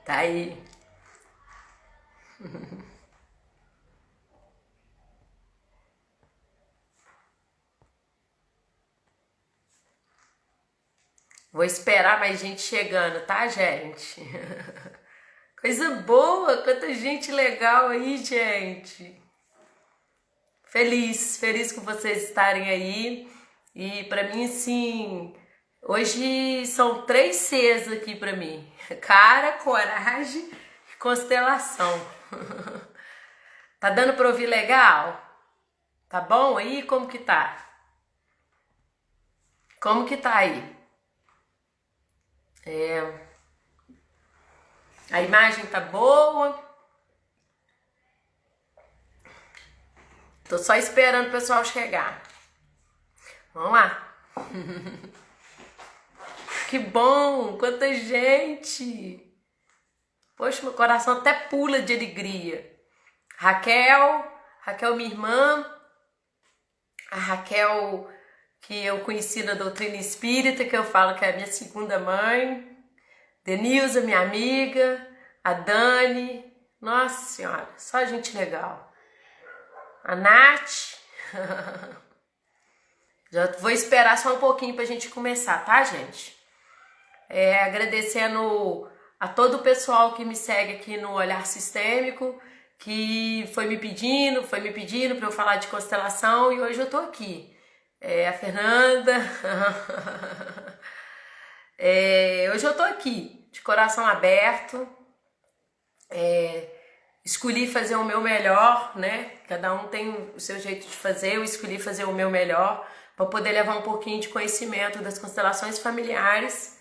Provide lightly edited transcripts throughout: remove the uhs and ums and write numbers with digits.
Tá aí. Vou esperar mais gente chegando, tá, gente? Coisa boa, quanta gente legal aí, gente. Feliz com vocês estarem aí. E pra mim, assim, hoje são 3 Cs aqui pra mim. Cara, coragem e constelação. Tá dando pra ouvir legal? Tá bom aí? Como que tá? Como que tá aí? A imagem tá boa? Tô só esperando o pessoal chegar. Vamos lá. Que bom, quanta gente. Poxa, meu coração até pula de alegria. Raquel, minha irmã. A Raquel que eu conheci na doutrina espírita, que eu falo que é a minha segunda mãe. Denilza, minha amiga. A Dani. Nossa Senhora, só gente legal. A Nath. Já vou esperar só um pouquinho pra gente começar, tá, gente? Agradecendo a todo o pessoal que me segue aqui no Olhar Sistêmico, que foi me pedindo pra eu falar de constelação e hoje eu tô aqui. A Fernanda. Hoje eu tô aqui, de coração aberto. Escolhi fazer o meu melhor, né? Cada um tem o seu jeito de fazer, eu escolhi fazer o meu melhor para poder levar um pouquinho de conhecimento das constelações familiares,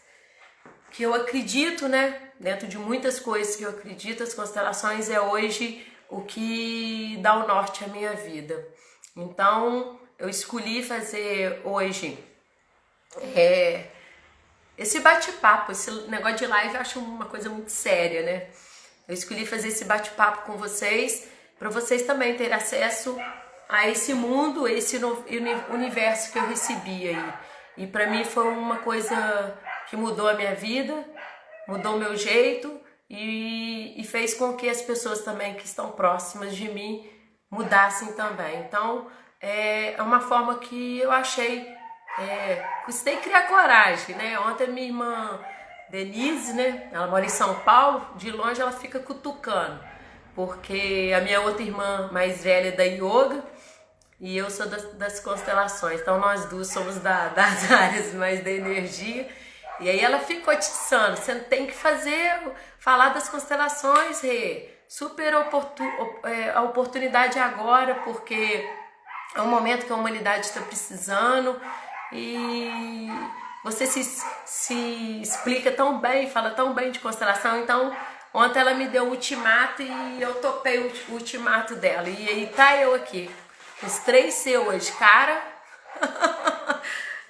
que eu acredito, né? Dentro de muitas coisas que eu acredito, as constelações é hoje o que dá o norte à minha vida. Então, eu escolhi fazer hoje esse bate-papo, esse negócio de live eu acho uma coisa muito séria, né? Eu escolhi fazer esse bate-papo com vocês, para vocês também terem acesso a esse mundo, esse universo que eu recebi aí. E para mim foi uma coisa que mudou a minha vida, mudou o meu jeito e fez com que as pessoas também que estão próximas de mim mudassem também. Então, é uma forma que eu achei, custei criar coragem, né? Ontem minha irmã Denise, né? Ela mora em São Paulo, de longe ela fica cutucando, porque a minha outra irmã mais velha é da yoga e eu sou das constelações, então nós duas somos das áreas mais da energia. E aí ela ficou atiçando, você tem que falar das constelações, Rê. Super a oportunidade agora, porque é um momento que a humanidade está precisando e você se explica tão bem, fala tão bem de constelação. Então, ontem ela me deu o ultimato e eu topei o ultimato dela. E aí tá eu aqui, os 3 C hoje, cara,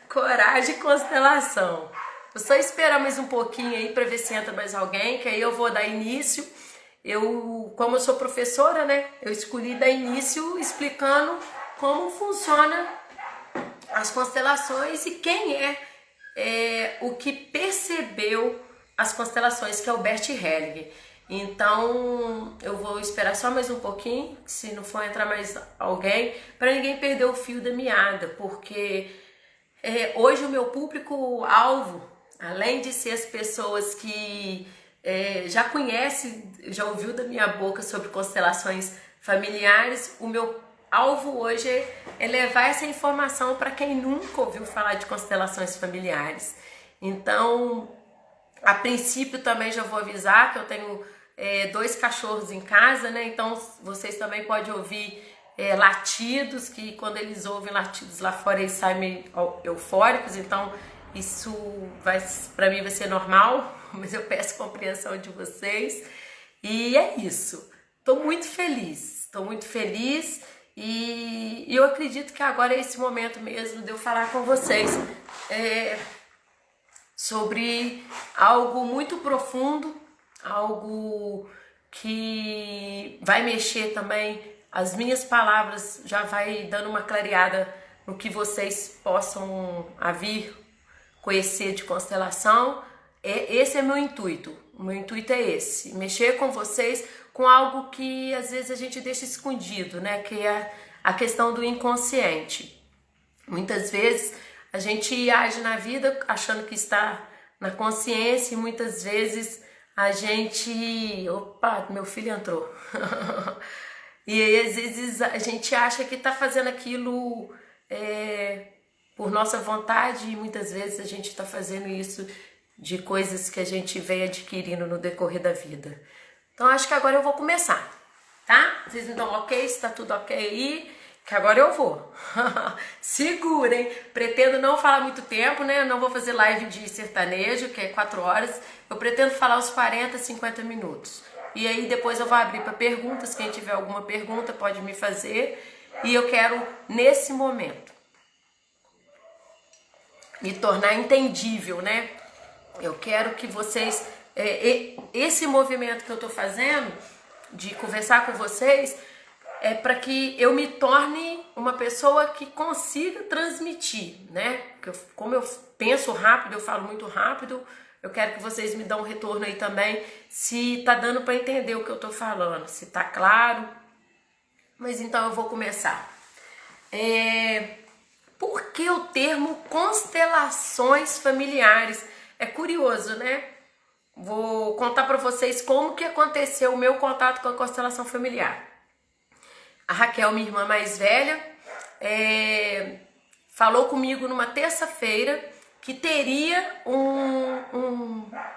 coragem e constelação. Vou só esperar mais um pouquinho aí para ver se entra mais alguém, que aí eu vou dar início. Como eu sou professora, né, eu escolhi dar início explicando como funciona as constelações e quem o que percebeu as constelações, que é o Bert Hellinger. Então eu vou esperar só mais um pouquinho, se não for entrar mais alguém, para ninguém perder o fio da meada, porque hoje o meu público-alvo, além de ser as pessoas que já conhecem, já ouviu da minha boca sobre constelações familiares, o meu alvo hoje é levar essa informação para quem nunca ouviu falar de constelações familiares. Então, a princípio também já vou avisar que eu tenho 2 cachorros em casa, né? Então vocês também podem ouvir latidos, que quando eles ouvem latidos lá fora eles saem meio eufóricos, então isso para mim vai ser normal, mas eu peço compreensão de vocês. E é isso. Tô muito feliz e eu acredito que agora é esse momento mesmo de eu falar com vocês sobre algo muito profundo, algo que vai mexer também. As minhas palavras já vai dando uma clareada no que vocês possam vir conhecer de constelação. Esse é meu intuito. O meu intuito é esse, mexer com vocês com algo que às vezes a gente deixa escondido, né? Que é a questão do inconsciente. Muitas vezes a gente age na vida achando que está na consciência e muitas vezes a gente... Opa, meu filho entrou. E aí, às vezes a gente acha que está fazendo aquilo por nossa vontade e muitas vezes a gente está fazendo isso de coisas que a gente vem adquirindo no decorrer da vida. Então acho que agora eu vou começar, tá? Vocês me dão ok, se tá tudo ok aí, que agora eu vou. Segurem, pretendo não falar muito tempo, né? Eu não vou fazer live de sertanejo, que é 4 horas. Eu pretendo falar uns 40, 50 minutos. E aí depois eu vou abrir para perguntas, quem tiver alguma pergunta pode me fazer. E eu quero, nesse momento, me tornar entendível, né? Eu quero que vocês, esse movimento que eu tô fazendo, de conversar com vocês, é para que eu me torne uma pessoa que consiga transmitir, né? Como eu penso rápido, eu falo muito rápido, eu quero que vocês me dão um retorno aí também, se tá dando para entender o que eu tô falando, se tá claro. Mas então eu vou começar. Por que o termo constelações familiares? É curioso, né? Vou contar para vocês como que aconteceu o meu contato com a constelação familiar. A Raquel, minha irmã mais velha, falou comigo numa terça-feira que teria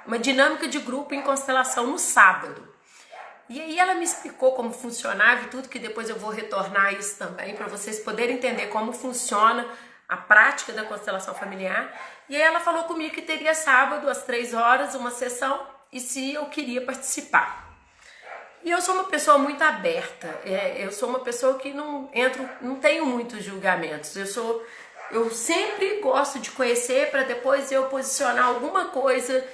uma dinâmica de grupo em constelação no sábado. E aí ela me explicou como funcionava e tudo, que depois eu vou retornar isso também, para vocês poderem entender como funciona a prática da constelação familiar. E aí ela falou comigo que teria sábado, às 3 horas, uma sessão, e se eu queria participar. E eu sou uma pessoa muito aberta, eu sou uma pessoa que não tenho muitos julgamentos. Eu sempre gosto de conhecer para depois eu posicionar alguma coisa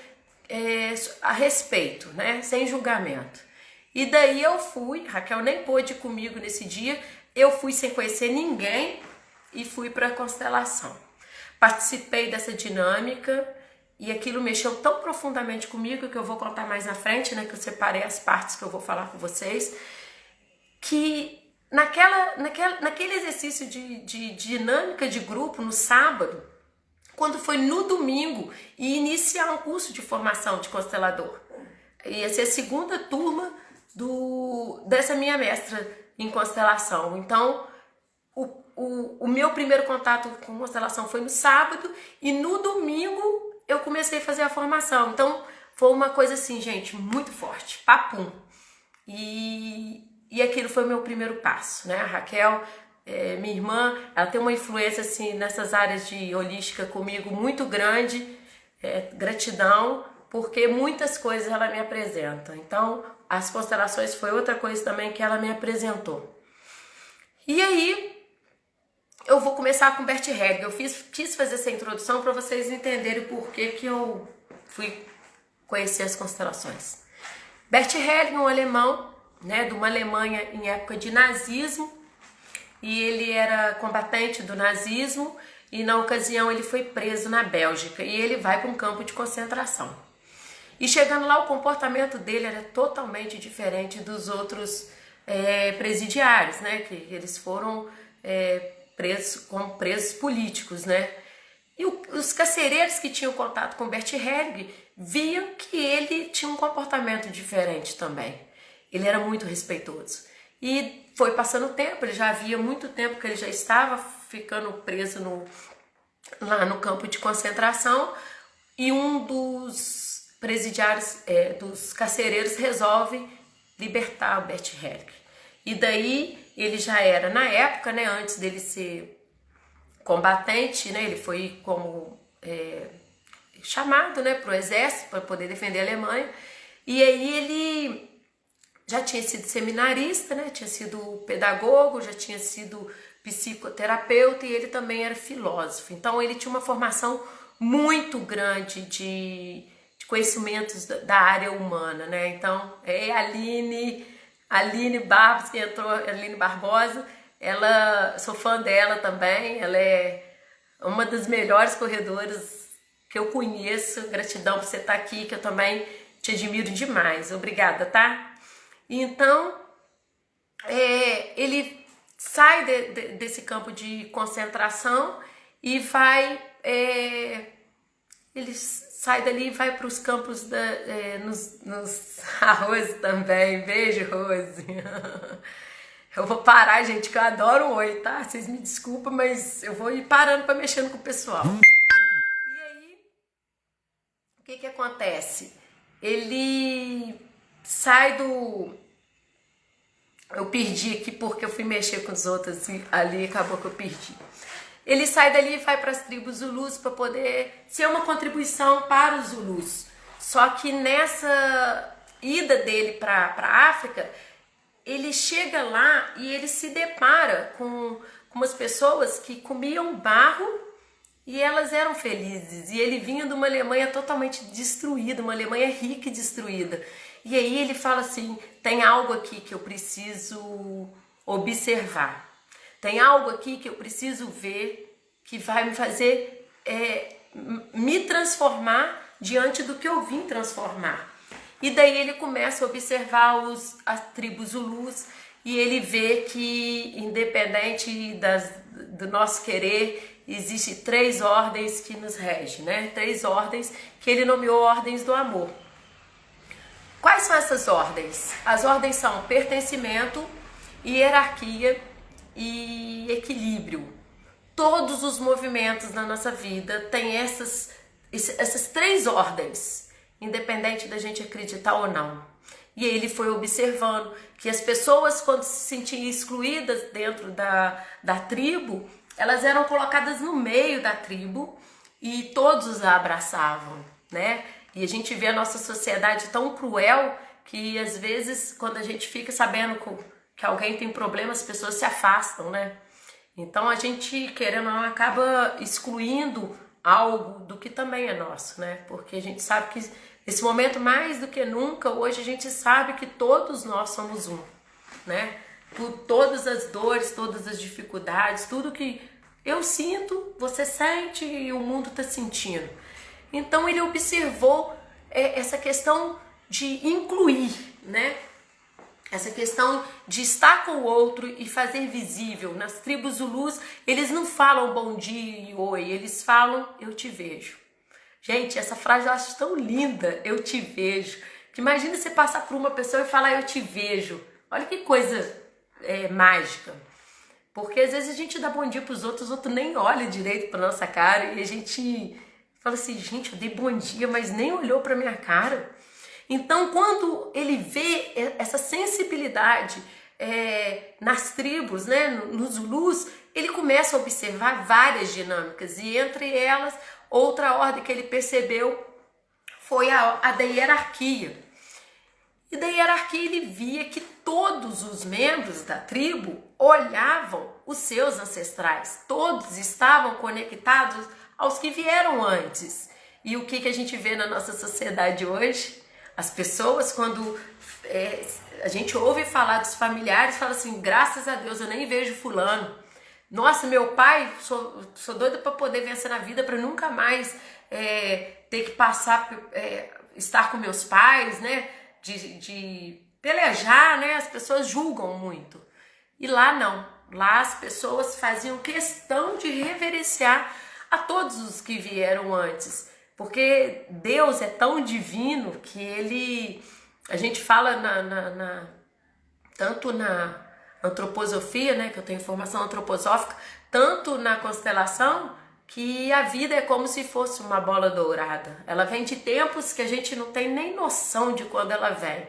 a respeito, né? Sem julgamento. E daí eu fui, Raquel nem pôde ir comigo nesse dia, eu fui sem conhecer ninguém e fui para a constelação. Participei dessa dinâmica e aquilo mexeu tão profundamente comigo, que eu vou contar mais na frente, né, que eu separei as partes que eu vou falar com vocês, que naquele exercício de dinâmica de grupo no sábado, quando foi no domingo e iniciar um curso de formação de constelador, ia ser a segunda turma dessa minha mestra em constelação. Então, o meu primeiro contato com constelação foi no sábado e no domingo eu comecei a fazer a formação. Então, foi uma coisa assim, gente, muito forte, papum. E aquilo foi o meu primeiro passo, né? A Raquel, minha irmã, ela tem uma influência assim nessas áreas de holística comigo muito grande, gratidão, porque muitas coisas ela me apresenta. Então, as constelações foi outra coisa também que ela me apresentou. E aí, eu vou começar com Bert Hellinger. Eu quis fazer essa introdução para vocês entenderem por que eu fui conhecer as constelações. Bert Hellinger, um alemão, né, de uma Alemanha em época de nazismo, e ele era combatente do nazismo, e na ocasião ele foi preso na Bélgica, e ele vai para um campo de concentração. E chegando lá, o comportamento dele era totalmente diferente dos outros presidiários, né, que eles foram presos como presos políticos, né? E os carcereiros que tinham contato com Bert Hellinger viam que ele tinha um comportamento diferente também. Ele era muito respeitoso. E foi passando o tempo, ele já havia muito tempo que ele já estava ficando preso lá no campo de concentração, e um dos presidiários, dos carcereiros, resolve libertar o Bert Hellinger. E daí ele já era, na época, né, antes dele ser combatente, né, ele foi como chamado, né, para o exército para poder defender a Alemanha. E aí ele já tinha sido seminarista, né, tinha sido pedagogo, já tinha sido psicoterapeuta, e ele também era filósofo. Então ele tinha uma formação muito grande de conhecimentos da área humana, né? Então Aline Barbos, que entrou, Aline Barbosa, sou fã dela também, ela é uma das melhores corredoras que eu conheço. Gratidão por você estar aqui, que eu também te admiro demais. Obrigada, tá? Então, ele sai desse campo de concentração e vai... ele sai dali e vai para os campos nos arroz também. Beijo, Rose. Eu vou parar, gente, que eu adoro o oi, tá? Vocês me desculpem, mas eu vou ir parando para mexendo com o pessoal. E aí, o que acontece? Ele sai do... Eu perdi aqui porque eu fui mexer com os outros e ali acabou que eu perdi. Ele sai dali e vai para as tribos Zulus para poder ser uma contribuição para os Zulus. Só que nessa ida dele para a África, ele chega lá e ele se depara com umas pessoas que comiam barro e elas eram felizes. E ele vinha de uma Alemanha totalmente destruída, uma Alemanha rica e destruída. E aí ele fala assim, tem algo aqui que eu preciso observar. Tem algo aqui que eu preciso ver que vai me fazer me transformar diante do que eu vim transformar. E daí ele começa a observar as tribos Zulus e ele vê que, independente do nosso querer, existem 3 ordens que nos regem, né? 3 ordens que ele nomeou ordens do amor. Quais são essas ordens? As ordens são pertencimento, hierarquia e equilíbrio. Todos os movimentos na nossa vida têm essas 3 ordens, independente da gente acreditar ou não. E ele foi observando que as pessoas, quando se sentiam excluídas dentro da tribo, elas eram colocadas no meio da tribo e todos a abraçavam, né? E a gente vê a nossa sociedade tão cruel que às vezes quando a gente fica sabendo que alguém tem problema, as pessoas se afastam, né? Então a gente, querendo ou não, acaba excluindo algo do que também é nosso, né? Porque a gente sabe que nesse momento, mais do que nunca, hoje a gente sabe que todos nós somos um, né? Por todas as dores, todas as dificuldades, tudo que eu sinto, você sente e o mundo está sentindo. Então ele observou essa questão de incluir, né? Essa questão de estar com o outro e fazer visível. Nas tribos Zulus, eles não falam bom dia e oi, eles falam eu te vejo. Gente, essa frase eu acho tão linda, eu te vejo. Que imagina você passar por uma pessoa e falar eu te vejo. Olha que coisa mágica. Porque às vezes a gente dá bom dia para os outros nem olham direito para nossa cara e a gente fala assim, gente, eu dei bom dia, mas nem olhou para minha cara. Então, quando ele vê essa sensibilidade nas tribos, né, nos Zulus, ele começa a observar várias dinâmicas e entre elas, outra ordem que ele percebeu foi a da hierarquia. E da hierarquia ele via que todos os membros da tribo olhavam os seus ancestrais, todos estavam conectados aos que vieram antes. E o que a gente vê na nossa sociedade hoje? As pessoas, quando a gente ouve falar dos familiares, fala assim, graças a Deus eu nem vejo fulano. Nossa, meu pai, sou doida para poder vencer na vida, para nunca mais ter que passar, estar com meus pais, né? De pelejar, né? As pessoas julgam muito. E lá não. Lá as pessoas faziam questão de reverenciar a todos os que vieram antes. Porque Deus é tão divino que a gente fala tanto na antroposofia, né, que eu tenho formação antroposófica, tanto na constelação, que a vida é como se fosse uma bola dourada. Ela vem de tempos que a gente não tem nem noção de quando ela vem,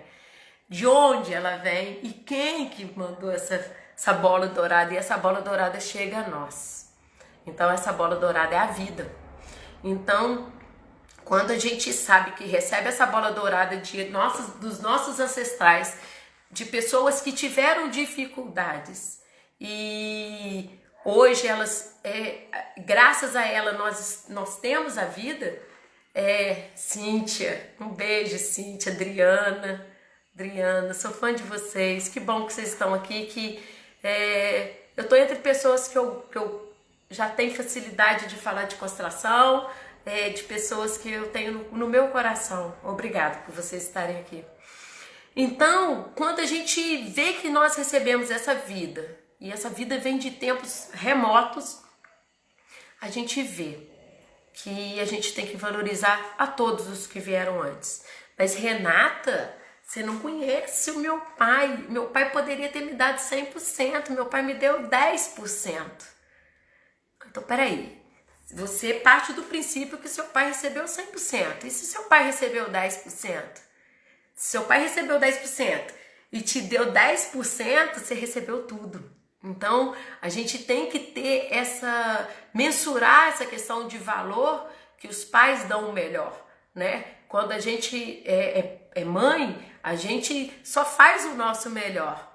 de onde ela vem e quem que mandou essa bola dourada, e essa bola dourada chega a nós. Então essa bola dourada é a vida. Então, quando a gente sabe que recebe essa bola dourada dos nossos ancestrais, de pessoas que tiveram dificuldades e hoje elas, graças a ela, nós temos a vida. Cíntia, um beijo, Cíntia, Adriana, sou fã de vocês, que bom que vocês estão aqui, que eu tô entre pessoas que eu já tenho facilidade de falar de constelação. de pessoas que eu tenho no meu coração. Obrigado por vocês estarem aqui. Então, quando a gente vê que nós recebemos essa vida, e essa vida vem de tempos remotos, a gente vê que a gente tem que valorizar a todos os que vieram antes. Mas Renata, você não conhece o meu pai. Meu pai poderia ter me dado 100%, meu pai me deu 10%. Então, peraí. Você parte do princípio que seu pai recebeu 100%. E se seu pai recebeu 10%? Se seu pai recebeu 10% e te deu 10%, você recebeu tudo. Então, a gente tem que ter mensurar essa questão de valor que os pais dão o melhor, né? Quando a gente é mãe, a gente só faz o nosso melhor.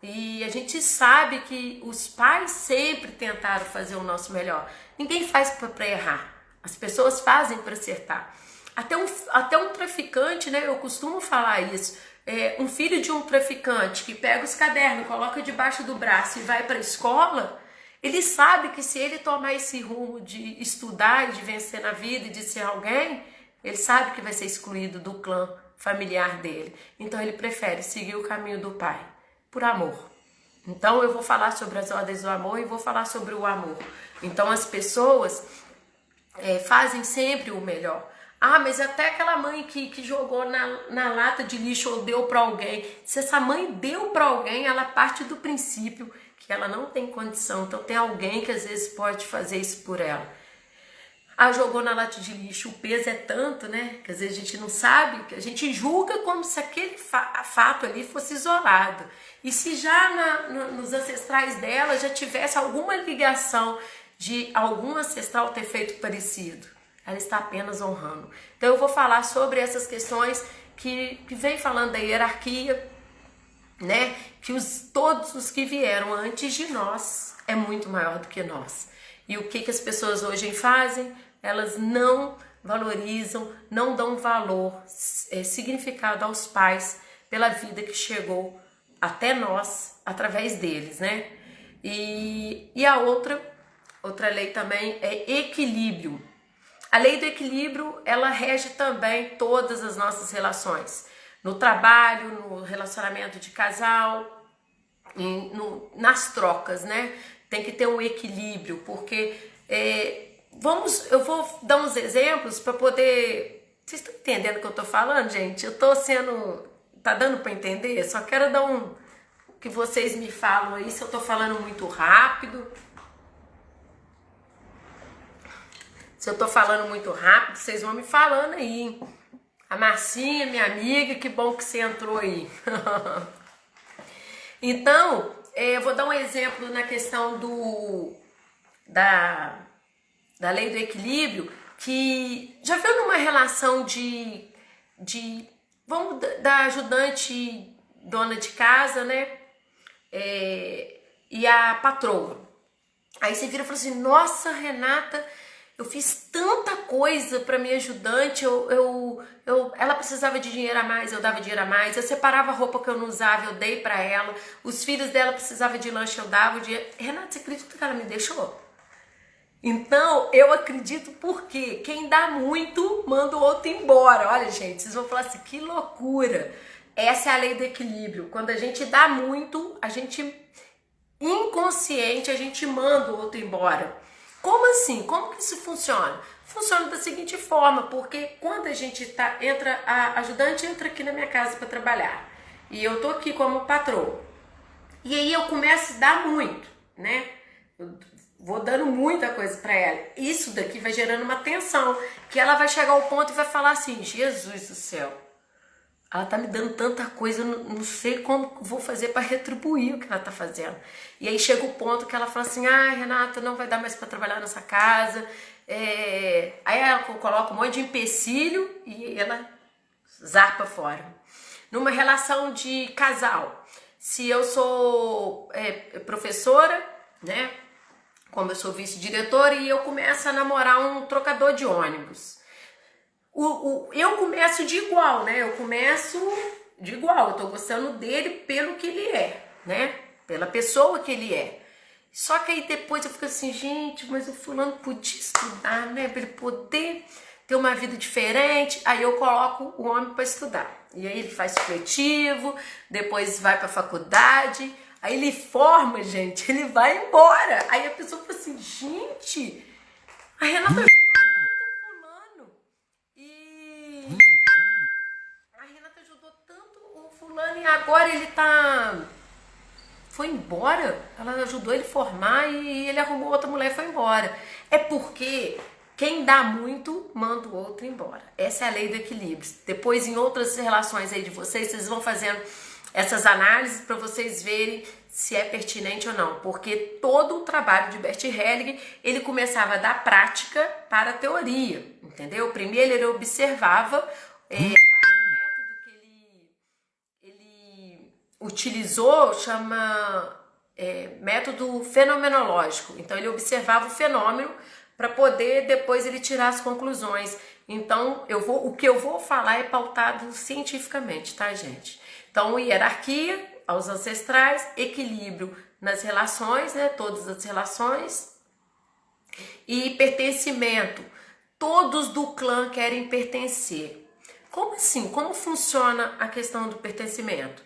E a gente sabe que os pais sempre tentaram fazer o nosso melhor. Ninguém faz para errar. As pessoas fazem para acertar. Até um traficante, né? Eu costumo falar isso. Um filho de um traficante que pega os cadernos, coloca debaixo do braço e vai para a escola, ele sabe que se ele tomar esse rumo de estudar e de vencer na vida e de ser alguém, ele sabe que vai ser excluído do clã familiar dele. Então ele prefere seguir o caminho do pai, por amor. Então eu vou falar sobre as ordens do amor e vou falar sobre o amor. Então as pessoas fazem sempre o melhor. Ah, mas até aquela mãe que jogou na lata de lixo ou deu para alguém. Se essa mãe deu para alguém, ela parte do princípio que ela não tem condição. Então tem alguém que às vezes pode fazer isso por ela. Ah, jogou na lata de lixo, o peso é tanto, né? Que às vezes a gente não sabe, que a gente julga como se aquele fato ali fosse isolado. E se já nos ancestrais dela já tivesse alguma ligação de algum ancestral ter feito parecido. Ela está apenas honrando. Então eu vou falar sobre essas questões que vem falando da hierarquia, né? Que todos os que vieram antes de nós é muito maior do que nós. E o que as pessoas hoje fazem? Elas não valorizam, não dão valor, significado aos pais pela vida que chegou até nós através deles, né? E a outra lei também é equilíbrio. A lei do equilíbrio, ela rege também todas as nossas relações. No trabalho, no relacionamento de casal, nas trocas, né? Tem que ter um equilíbrio, porque eu vou dar uns exemplos para poder... Vocês estão entendendo o que eu tô falando, gente? Eu tô sendo... Tá dando para entender? Só quero dar que vocês me falam aí se eu tô falando muito rápido. Se eu tô falando muito rápido, vocês vão me falando aí. A Marcinha, minha amiga, que bom que você entrou aí. Então, eu vou dar um exemplo na questão da lei do equilíbrio, que já viu numa relação da ajudante dona de casa, né? E a patroa. Aí você vira e fala assim, nossa, Renata... Eu fiz tanta coisa para minha ajudante, ela precisava de dinheiro a mais, eu dava dinheiro a mais, eu separava a roupa que eu não usava, eu dei para ela, os filhos dela precisavam de lanche, eu dava o dinheiro. Renata, você acredita que ela me deixou? Então, eu acredito porque quem dá muito, manda o outro embora. Olha, gente, vocês vão falar assim, que loucura. Essa é a lei do equilíbrio. Quando a gente dá muito, a gente, inconsciente, a gente manda o outro embora. Como assim? Como que isso funciona? Funciona da seguinte forma, porque quando a gente a ajudante entra aqui na minha casa para trabalhar e eu tô aqui como patroa, e aí eu começo a dar muito, né? Eu vou dando muita coisa para ela. Isso daqui vai gerando uma tensão, que ela vai chegar ao ponto e vai falar assim, Jesus do céu, ela tá me dando tanta coisa, eu não sei como vou fazer para retribuir o que ela tá fazendo. E aí chega o ponto que ela fala assim, Renata, não vai dar mais para trabalhar nessa casa. Aí ela coloca um monte de empecilho e ela zarpa fora. Numa relação de casal, se eu sou professora, né? Como eu sou vice-diretora e eu começo a namorar um trocador de ônibus. Eu começo de igual, né? Eu começo de igual, eu tô gostando dele pelo que ele é, né? Pela pessoa que ele é. Só que aí depois eu fico assim, gente, mas o fulano podia estudar, né? Pra ele poder ter uma vida diferente. Aí eu coloco o homem para estudar. E aí ele faz supletivo, depois vai pra faculdade. Aí ele forma, gente, ele vai embora. Aí a pessoa fala assim, gente, a Renata ajudou tanto o fulano. E a Renata ajudou tanto o fulano e agora ele foi embora. Ela ajudou ele a formar e ele arrumou outra mulher e foi embora. É porque quem dá muito, manda o outro embora. Essa é a lei do equilíbrio. Depois, em outras relações aí de vocês vão fazendo essas análises para vocês verem se é pertinente ou não. Porque todo o trabalho de Bert Hellinger, ele começava da prática para a teoria, entendeu? Primeiro ele observava o método que ele utilizou, chama método fenomenológico. Então ele observava o fenômeno para poder depois ele tirar as conclusões. Então o que eu vou falar é pautado cientificamente, tá, gente? Então hierarquia aos ancestrais, equilíbrio nas relações, né, todas as relações, e pertencimento. Todos do clã querem pertencer. Como assim? Como funciona a questão do pertencimento?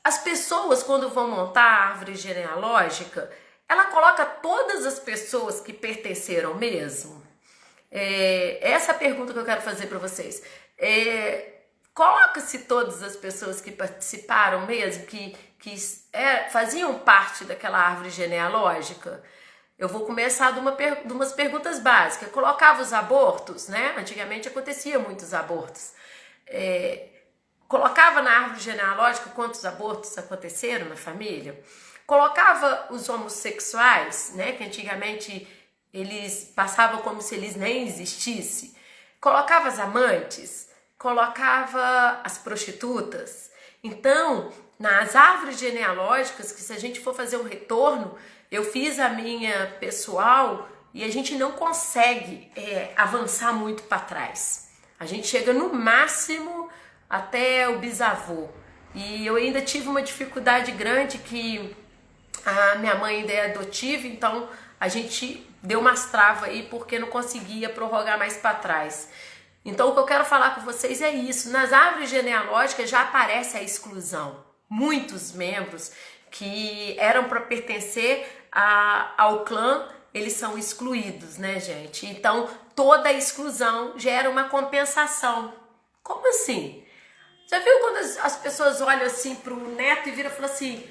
As pessoas, quando vão montar a árvore genealógica, ela coloca todas as pessoas que pertenceram mesmo? Essa é a pergunta que eu quero fazer para vocês. Coloca-se todas as pessoas que participaram mesmo, que faziam parte daquela árvore genealógica? Eu vou começar de umas perguntas básicas. Colocava os abortos, né? Antigamente acontecia muitos abortos. Colocava na árvore genealógica quantos abortos aconteceram na família? Colocava os homossexuais, né? Que antigamente eles passavam como se eles nem existissem. Colocava as amantes, colocava as prostitutas. Então, nas árvores genealógicas, que se a gente for fazer um retorno, eu fiz a minha pessoal e a gente não consegue avançar muito para trás. A gente chega no máximo até o bisavô. E eu ainda tive uma dificuldade grande que a minha mãe ainda é adotiva, então a gente deu umas travas aí porque não conseguia prorrogar mais para trás. Então o que eu quero falar com vocês é isso. Nas árvores genealógicas já aparece a exclusão. Muitos membros que eram para pertencer ao clã, eles são excluídos, né, gente? Então toda exclusão gera uma compensação. Como assim? Já viu quando as pessoas olham assim pro neto e viram e falam assim,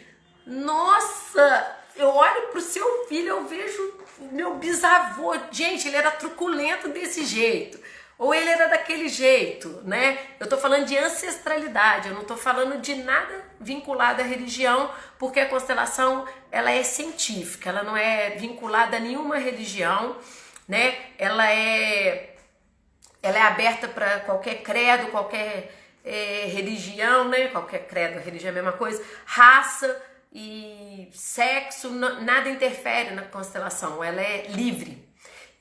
nossa, eu olho pro seu filho, eu vejo meu bisavô, gente, ele era truculento desse jeito, ou ele era daquele jeito, né? Eu tô falando de ancestralidade, eu não tô falando de nada vinculado à religião, porque a constelação, ela é científica, ela não é vinculada a nenhuma religião, né? Ela é aberta para qualquer credo, qualquer religião, né? Qualquer credo, religião é a mesma coisa, raça e sexo, nada interfere na constelação, ela é livre.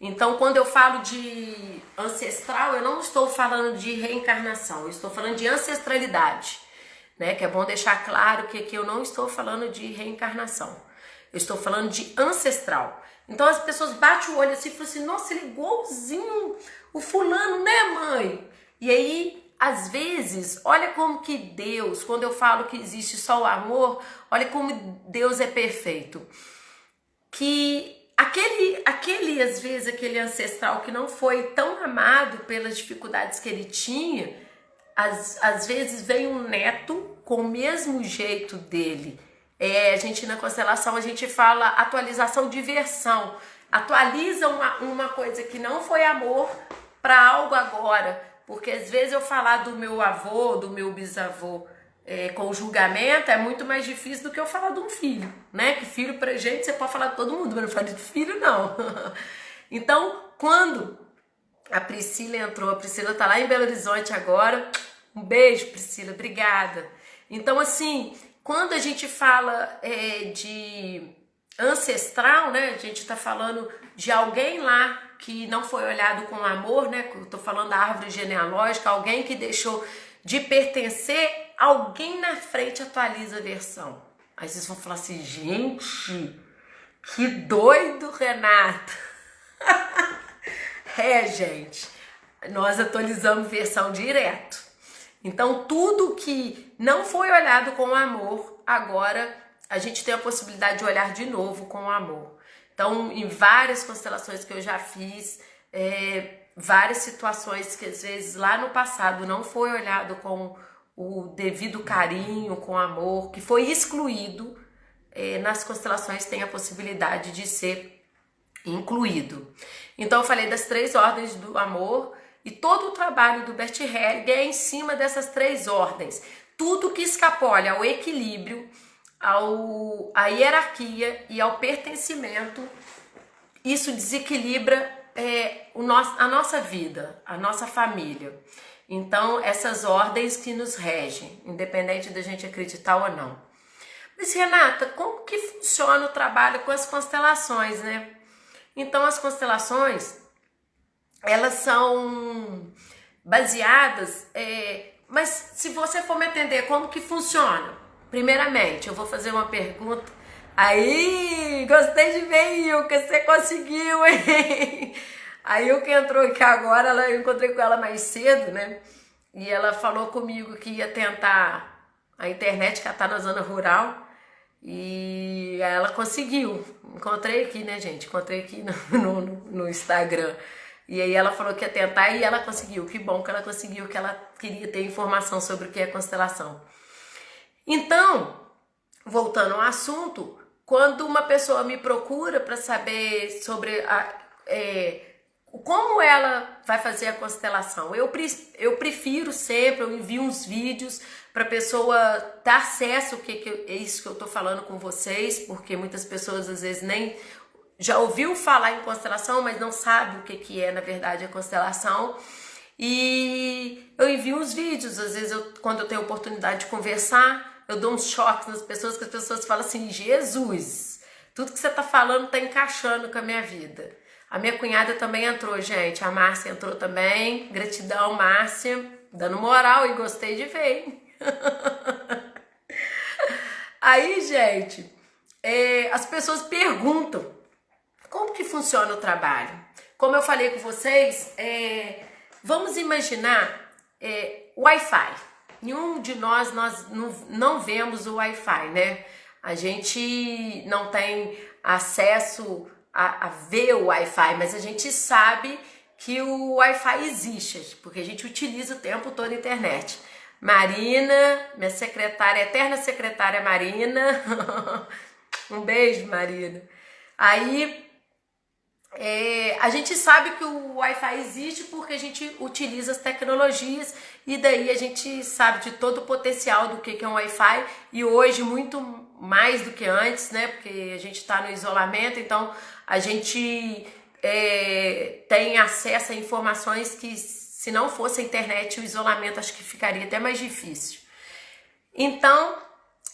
Então, quando eu falo de ancestral, eu não estou falando de reencarnação, eu estou falando de ancestralidade, né? Que é bom deixar claro que aqui eu não estou falando de reencarnação, eu estou falando de ancestral. Então as pessoas batem o olho assim e falam assim, nossa, ele é igualzinho o fulano, né, mãe? E aí, às vezes, olha como que Deus, quando eu falo que existe só o amor, olha como Deus é perfeito. Que às vezes, aquele ancestral que não foi tão amado pelas dificuldades que ele tinha, às vezes vem um neto com o mesmo jeito dele. A gente na constelação, a gente fala atualização de versão. Atualiza uma coisa que não foi amor para algo agora. Porque às vezes eu falar do meu avô, do meu bisavô com julgamento é muito mais difícil do que eu falar de um filho, né? Que filho pra gente você pode falar de todo mundo, mas não fala de filho não. Então, quando a Priscila entrou, a Priscila tá lá em Belo Horizonte agora, um beijo, Priscila, obrigada. Então, assim, quando a gente fala de ancestral, né? A gente tá falando de alguém lá que não foi olhado com amor, né? Eu tô falando da árvore genealógica, alguém que deixou de pertencer, alguém na frente atualiza a versão. Aí vocês vão falar assim, gente, que doido, Renata. Gente, nós atualizamos versão direto. Então, tudo que não foi olhado com amor, agora a gente tem a possibilidade de olhar de novo com amor. Então, em várias constelações que eu já fiz, várias situações que às vezes lá no passado não foi olhado com o devido carinho, com amor, que foi excluído, nas constelações tem a possibilidade de ser incluído. Então eu falei das 3 ordens do amor e todo o trabalho do Bert Hellinger é em cima dessas 3 ordens. Tudo que escapole ao equilíbrio, à hierarquia e ao pertencimento, isso desequilibra a nossa vida, a nossa família. Então, essas ordens que nos regem, independente da gente acreditar ou não. Mas, Renata, como que funciona o trabalho com as constelações, né? Então, as constelações, elas são baseadas... mas, se você for me entender como que funciona, primeiramente, eu vou fazer uma pergunta. Aí, gostei de ver, Ilka, você conseguiu, hein? A Ilka entrou aqui agora, eu encontrei com ela mais cedo, né? E ela falou comigo que ia tentar a internet, que ela tá na zona rural. E ela conseguiu. Encontrei aqui, né, gente? Encontrei aqui no Instagram. E aí ela falou que ia tentar e ela conseguiu. Que bom que ela conseguiu, que ela queria ter informação sobre o que é constelação. Então, voltando ao assunto, quando uma pessoa me procura para saber sobre como ela vai fazer a constelação, eu prefiro sempre, eu envio uns vídeos para a pessoa ter acesso, é isso que eu tô falando com vocês, porque muitas pessoas às vezes nem já ouviu falar em constelação, mas não sabe o que é na verdade a constelação. E eu envio uns vídeos, às vezes quando eu tenho oportunidade de conversar, eu dou uns choques nas pessoas, que as pessoas falam assim, Jesus, tudo que você tá falando tá encaixando com a minha vida. A minha cunhada também entrou, gente, a Márcia entrou também, gratidão, Márcia, dando moral e gostei de ver, hein? Aí, gente, as pessoas perguntam como que funciona o trabalho. Como eu falei com vocês, vamos imaginar Wi-Fi. Nenhum de nós não vemos o Wi-Fi, né? A gente não tem acesso a ver o Wi-Fi, mas a gente sabe que o Wi-Fi existe, porque a gente utiliza o tempo todo a internet. Marina, minha secretária, eterna secretária Marina, um beijo, Marina. Aí, a gente sabe que o Wi-Fi existe porque a gente utiliza as tecnologias e daí a gente sabe de todo o potencial do que é um Wi-Fi e hoje muito mais do que antes, né? Porque a gente está no isolamento, então a gente tem acesso a informações que se não fosse a internet, o isolamento acho que ficaria até mais difícil. Então,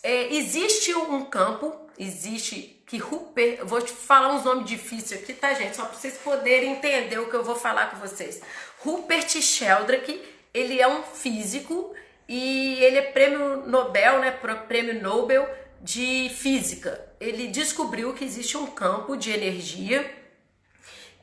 existe um campo, que Rupert, vou te falar uns nomes difíceis aqui, tá, gente? Só para vocês poderem entender o que eu vou falar com vocês. Rupert Sheldrake, ele é um físico e ele é prêmio Nobel, né? Prêmio Nobel de Física. Ele descobriu que existe um campo de energia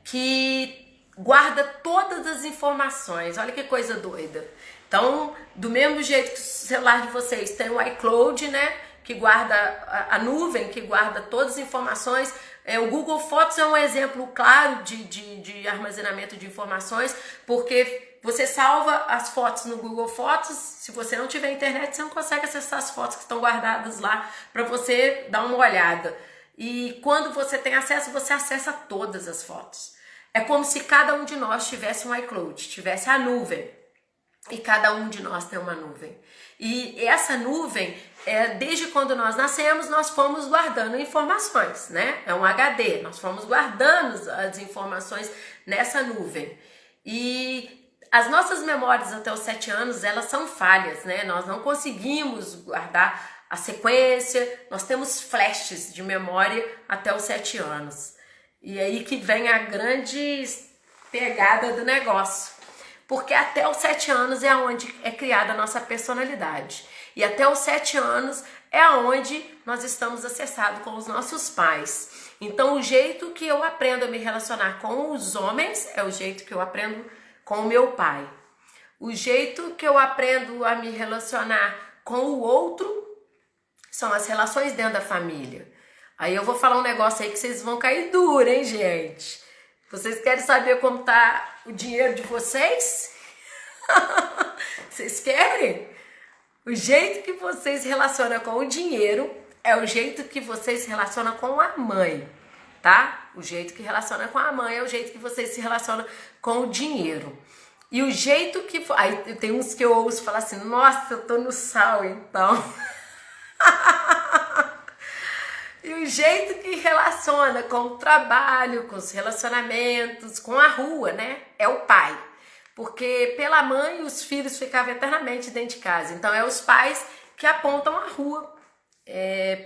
que guarda todas as informações. Olha que coisa doida. Então, do mesmo jeito que o celular de vocês tem o iCloud, né? Que guarda a nuvem, que guarda todas as informações. O Google Fotos é um exemplo claro de armazenamento de informações, porque você salva as fotos no Google Fotos. Se você não tiver internet, você não consegue acessar as fotos que estão guardadas lá para você dar uma olhada. E quando você tem acesso, você acessa todas as fotos. É como se cada um de nós tivesse um iCloud, tivesse a nuvem. E cada um de nós tem uma nuvem. E essa nuvem, desde quando nós nascemos, nós fomos guardando informações, né? É um HD, nós fomos guardando as informações nessa nuvem. E as nossas memórias até os 7 anos, elas são falhas, né? Nós não conseguimos guardar a sequência, nós temos flashes de memória até os 7 anos. E aí que vem a grande pegada do negócio. Porque até os 7 anos é onde é criada a nossa personalidade. E até os 7 anos é aonde nós estamos acessados com os nossos pais. Então, o jeito que eu aprendo a me relacionar com os homens é o jeito que eu aprendo com o meu pai. O jeito que eu aprendo a me relacionar com o outro são as relações dentro da família. Aí eu vou falar um negócio aí que vocês vão cair duro, hein, gente? Vocês querem saber como tá o dinheiro de vocês? Vocês querem? O jeito que vocês se relacionam com o dinheiro é o jeito que vocês se relacionam com a mãe, tá? O jeito que relaciona com a mãe é o jeito que vocês se relacionam com o dinheiro. E o jeito que... Aí tem uns que eu ouço falar assim, nossa, eu tô no sal, então... E o jeito que relaciona com o trabalho, com os relacionamentos, com a rua, né? É o pai. Porque pela mãe os filhos ficavam eternamente dentro de casa. Então é os pais que apontam a rua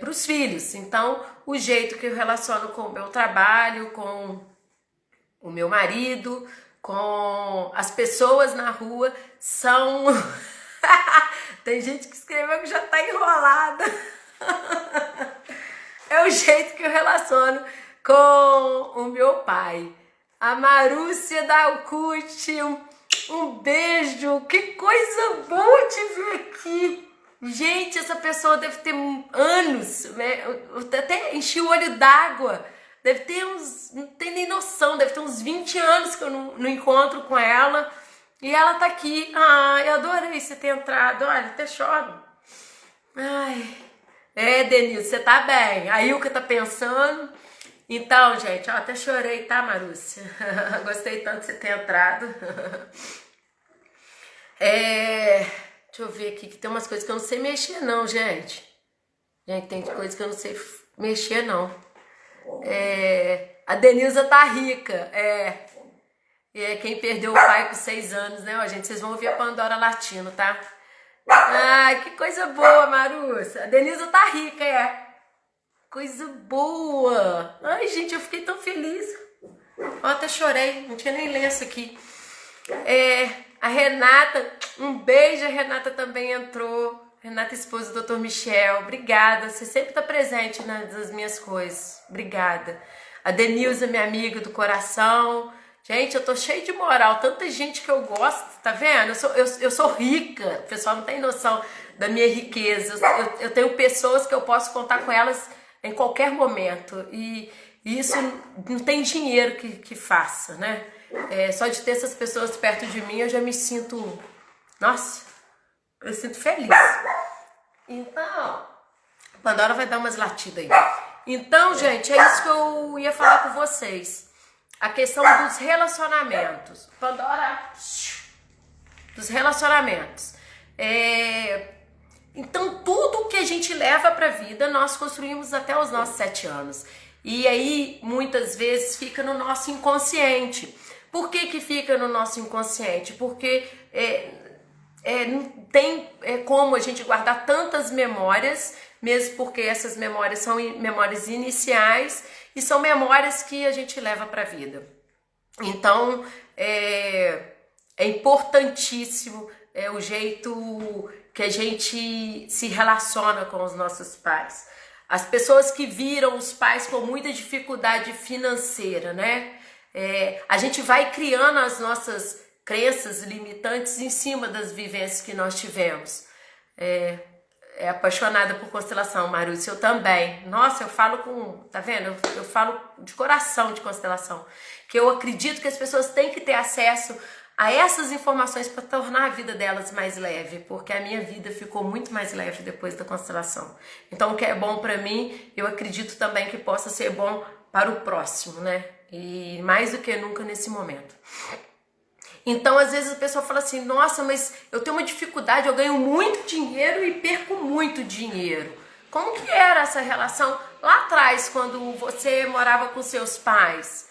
para os filhos. Então o jeito que eu relaciono com o meu trabalho, com o meu marido, com as pessoas na rua são... Tem gente que escreveu que já tá enrolada. É o jeito que eu relaciono com o meu pai. A Marúcia da Alcute, um beijo. Que coisa boa te ver aqui. Gente, essa pessoa deve ter anos, né? Eu até enchi o olho d'água. Deve ter uns, não tem nem noção, deve ter uns 20 anos que eu não encontro com ela. E ela tá aqui. Ai, eu adorei você ter entrado. Olha, até choro. Ai... Denilson, você tá bem. A Ilka tá pensando. Então, gente, ó, até chorei, tá, Marúcia? Gostei tanto de você ter entrado. Deixa eu ver aqui, que tem umas coisas que eu não sei mexer, não, gente. Gente, tem coisas que eu não sei mexer, não. A Denilza tá rica. Quem perdeu o pai com 6 anos, né? Ó, gente, vocês vão ouvir a Pandora latindo, tá? Ai, que coisa boa, Marúcia. A Denilza tá rica, Coisa boa. Ai, gente, eu fiquei tão feliz. Ó, até chorei, não tinha nem lenço aqui. A Renata, um beijo, a Renata também entrou. Renata, esposa do Dr. Michel, obrigada. Você sempre tá presente nas minhas coisas. Obrigada. A Denilza, minha amiga do coração. Gente, eu tô cheia de moral, tanta gente que eu gosto, tá vendo? Eu sou rica, o pessoal não tem noção da minha riqueza. Eu tenho pessoas que eu posso contar com elas em qualquer momento. E isso não tem dinheiro que faça, né? Só de ter essas pessoas perto de mim, eu já me sinto... Nossa, eu me sinto feliz. Então, Pandora vai dar umas latidas aí. Então, gente, é isso que eu ia falar com vocês. A questão dos relacionamentos. Pandora, dos relacionamentos. Então, tudo que a gente leva para a vida, nós construímos até os nossos 7 anos. E aí, muitas vezes, fica no nosso inconsciente. Por que fica no nosso inconsciente? Porque não tem como a gente guardar tantas memórias, mesmo porque essas memórias são memórias iniciais e são memórias que a gente leva para a vida. Então, é importantíssimo o jeito que a gente se relaciona com os nossos pais. As pessoas que viram os pais com muita dificuldade financeira, né? A gente vai criando as nossas crenças limitantes em cima das vivências que nós tivemos. Apaixonada por constelação, Marúcia, eu também. Nossa, eu falo tá vendo? Eu falo de coração de constelação. Que eu acredito que as pessoas têm que ter acesso a essas informações para tornar a vida delas mais leve, porque a minha vida ficou muito mais leve depois da constelação. Então, o que é bom para mim, eu acredito também que possa ser bom para o próximo, né? E mais do que nunca nesse momento. Então, às vezes a pessoa fala assim, nossa, mas eu tenho uma dificuldade, eu ganho muito dinheiro e perco muito dinheiro. Como que era essa relação lá atrás, quando você morava com seus pais?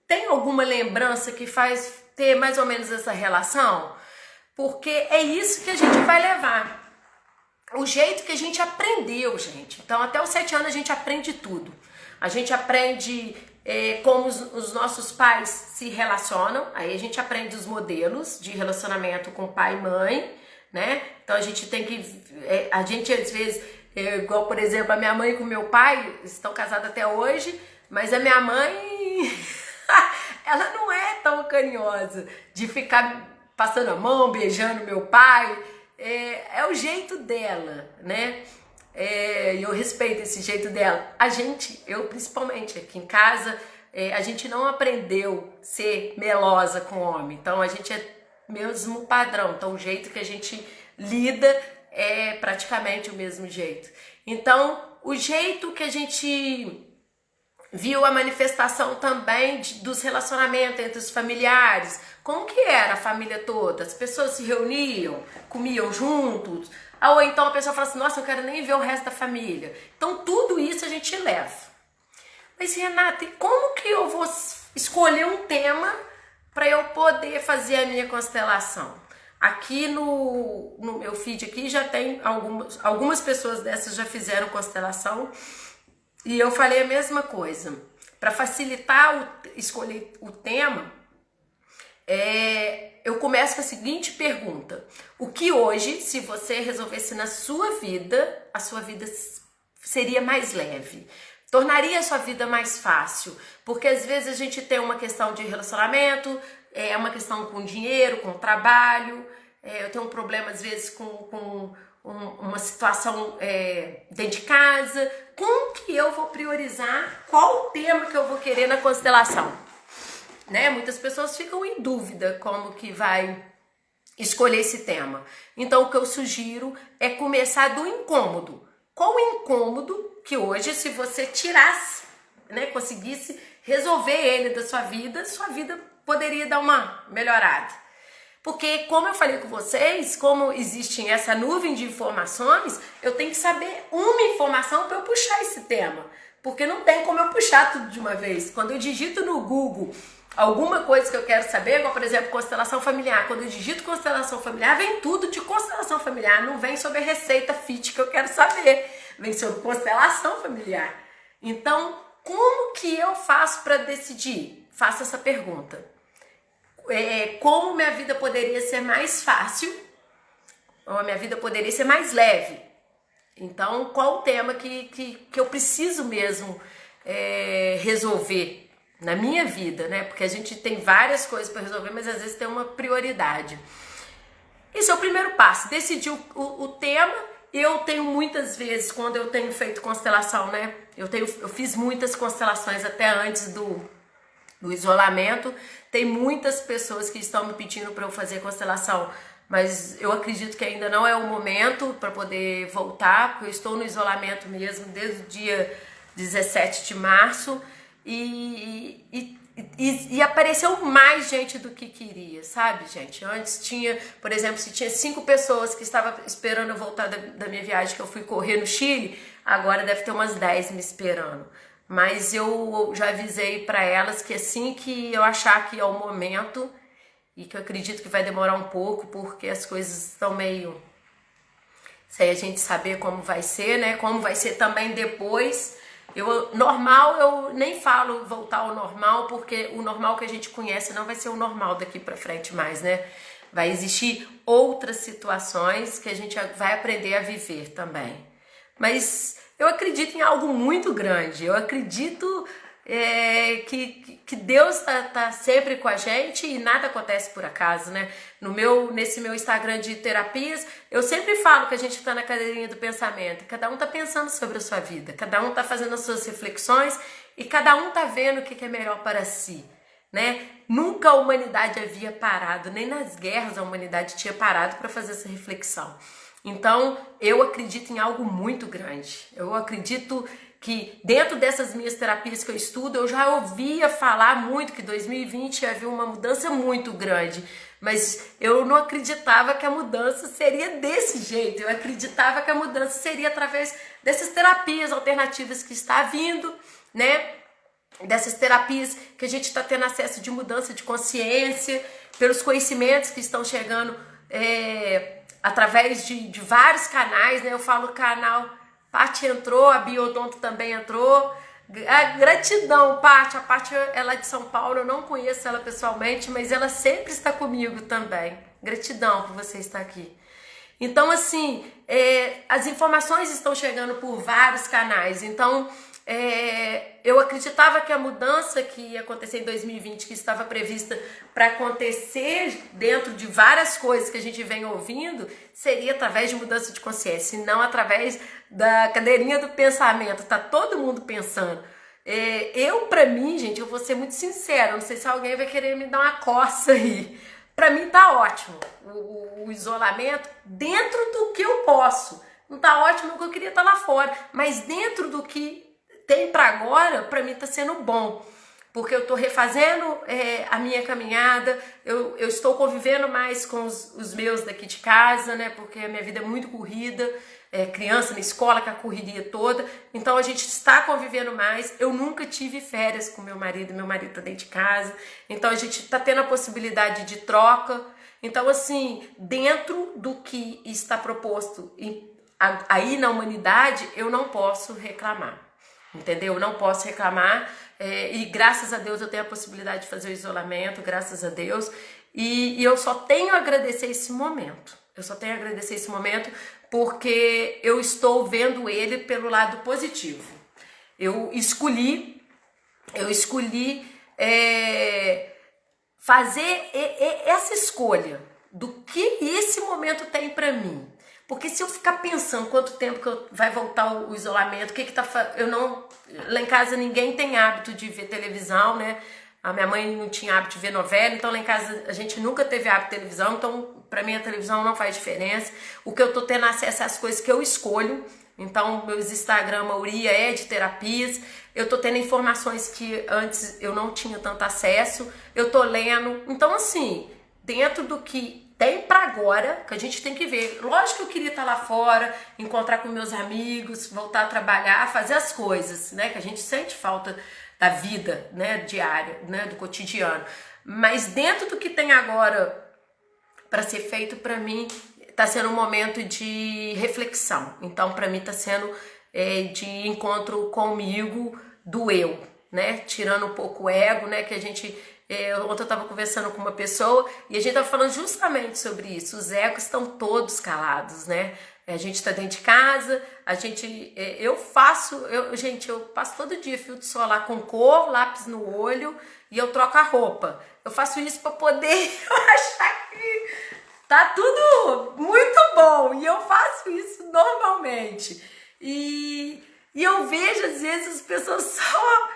Tem alguma lembrança que faz ter mais ou menos essa relação? Porque é isso que a gente vai levar. O jeito que a gente aprendeu, gente. Então, até os 7 anos a gente aprende tudo. A gente aprende como os nossos pais se relacionam. Aí a gente aprende os modelos de relacionamento com pai e mãe, né? Então a gente tem que, a gente às vezes, igual por exemplo, a minha mãe com meu pai estão casados até hoje, mas a minha mãe, ela não é tão carinhosa de ficar passando a mão, beijando meu pai, é o jeito dela, né? E eu respeito esse jeito dela. Eu principalmente aqui em casa, a gente não aprendeu a ser melosa com homem, então a gente é mesmo padrão, então o jeito que a gente lida é praticamente o mesmo jeito. Então o jeito que a gente viu a manifestação também dos relacionamentos entre os familiares, como que era a família toda, as pessoas se reuniam, comiam juntos, ou então a pessoa fala assim, nossa, eu quero nem ver o resto da família. Então tudo isso a gente leva. Mas Renata, e como que eu vou escolher um tema para eu poder fazer a minha constelação? Aqui no meu feed aqui já tem algumas pessoas dessas já fizeram constelação e eu falei a mesma coisa. Para facilitar escolher o tema, eu começo com a seguinte pergunta: o que hoje, se você resolvesse na sua vida, a sua vida seria mais leve? Tornaria a sua vida mais fácil? Porque às vezes a gente tem uma questão de relacionamento, uma questão com dinheiro, com trabalho, eu tenho um problema às vezes com uma situação dentro de casa. Como que eu vou priorizar? Qual o tema que eu vou querer na constelação? Né? Muitas pessoas ficam em dúvida como que vai escolher esse tema. Então o que eu sugiro é começar do incômodo. Qual o incômodo que hoje, se você tirasse, né, conseguisse resolver ele da sua vida poderia dar uma melhorada. Porque, como eu falei com vocês, como existe essa nuvem de informações, eu tenho que saber uma informação para eu puxar esse tema. Porque não tem como eu puxar tudo de uma vez. Quando eu digito no Google alguma coisa que eu quero saber, como por exemplo, constelação familiar. Quando eu digito constelação familiar, vem tudo de constelação familiar. Não vem sobre a receita fit que eu quero saber. Vem sobre constelação familiar. Então, como que eu faço para decidir? Faça essa pergunta. Como minha vida poderia ser mais fácil? Ou a minha vida poderia ser mais leve? Então, qual o tema que eu preciso mesmo resolver na minha vida, né? Porque a gente tem várias coisas para resolver, mas às vezes tem uma prioridade. Esse é o primeiro passo, decidir o tema. Eu tenho muitas vezes, quando eu tenho feito constelação, né? Eu fiz muitas constelações até antes do isolamento. Tem muitas pessoas que estão me pedindo para eu fazer constelação, mas eu acredito que ainda não é o momento para poder voltar, porque eu estou no isolamento mesmo desde o dia 17 de março e apareceu mais gente do que queria, sabe, gente? Antes tinha, por exemplo, se tinha 5 pessoas que estavam esperando eu voltar da minha viagem que eu fui correr no Chile, agora deve ter umas 10 me esperando. Mas eu já avisei para elas que assim que eu achar que é o momento, e que eu acredito que vai demorar um pouco, porque as coisas estão meio sem a gente saber como vai ser, né? Como vai ser também depois. Normal, eu nem falo voltar ao normal, porque o normal que a gente conhece não vai ser o normal daqui para frente mais, né? Vai existir outras situações que a gente vai aprender a viver também. Mas eu acredito em algo muito grande. Eu acredito que Deus tá sempre com a gente e nada acontece por acaso, né? Nesse meu Instagram de terapias, eu sempre falo que a gente tá na cadeirinha do pensamento. Cada um tá pensando sobre a sua vida, cada um tá fazendo as suas reflexões e cada um tá vendo o que é melhor para si, né? Nunca a humanidade havia parado, nem nas guerras a humanidade tinha parado para fazer essa reflexão. Então, eu acredito em algo muito grande. Eu acredito que dentro dessas minhas terapias que eu estudo, eu já ouvia falar muito que 2020 havia uma mudança muito grande. Mas eu não acreditava que a mudança seria desse jeito. Eu acreditava que a mudança seria através dessas terapias alternativas que está vindo, né? Dessas terapias que a gente está tendo acesso de mudança de consciência, pelos conhecimentos que estão chegando através de vários canais, né? Eu falo canal, Paty entrou, a Biodonto também entrou. Gratidão, Paty. A Paty é lá de São Paulo, eu não conheço ela pessoalmente, mas ela sempre está comigo também. Gratidão por você estar aqui. Então, assim, as informações estão chegando por vários canais. Então, eu acreditava que a mudança que ia acontecer em 2020, que estava prevista para acontecer dentro de várias coisas que a gente vem ouvindo, seria através de mudança de consciência, e não através da cadeirinha do pensamento. Tá todo mundo pensando. Pra mim, gente, eu vou ser muito sincera, não sei se alguém vai querer me dar uma coça aí. Pra mim tá ótimo o isolamento dentro do que eu posso. Não tá ótimo porque eu queria estar lá fora, mas dentro do que tem pra agora, pra mim tá sendo bom. Porque eu tô refazendo a minha caminhada, eu estou convivendo mais com os meus daqui de casa, né? Porque a minha vida é muito corrida, criança na escola, com a correria toda. Então a gente está convivendo mais. Eu nunca tive férias com meu marido tá dentro de casa. Então a gente tá tendo a possibilidade de troca. Então, assim, dentro do que está proposto aí na humanidade, eu não posso reclamar. Entendeu? Eu não posso reclamar, e graças a Deus eu tenho a possibilidade de fazer o isolamento, graças a Deus, e eu só tenho a agradecer esse momento. Eu só tenho a agradecer esse momento porque eu estou vendo ele pelo lado positivo. Eu escolhi fazer essa escolha do que esse momento tem para mim. Porque se eu ficar pensando quanto tempo que vai voltar o isolamento, lá em casa ninguém tem hábito de ver televisão, né? A minha mãe não tinha hábito de ver novela, então lá em casa a gente nunca teve hábito de televisão, então pra mim a televisão não faz diferença. O que eu tô tendo acesso é as coisas que eu escolho. Então, meus Instagram, a maioria é de terapias. Eu tô tendo informações que antes eu não tinha tanto acesso. Eu tô lendo. Então, assim, dentro do que tem pra agora, que a gente tem que ver. Lógico que eu queria estar lá fora, encontrar com meus amigos, voltar a trabalhar, fazer as coisas, né? Que a gente sente falta da vida, né? Diária, né? Do cotidiano. Mas dentro do que tem agora para ser feito, para mim, tá sendo um momento de reflexão. Então, para mim, tá sendo de encontro comigo, do eu, né? Tirando um pouco o ego, né? Que a gente... ontem eu estava conversando com uma pessoa e a gente estava falando justamente sobre isso. Os egos estão todos calados, né? A gente está dentro de casa, eu passo todo dia filtro solar com cor, lápis no olho e eu troco a roupa. Eu faço isso para poder achar que tá tudo muito bom e eu faço isso normalmente. E eu vejo às vezes as pessoas só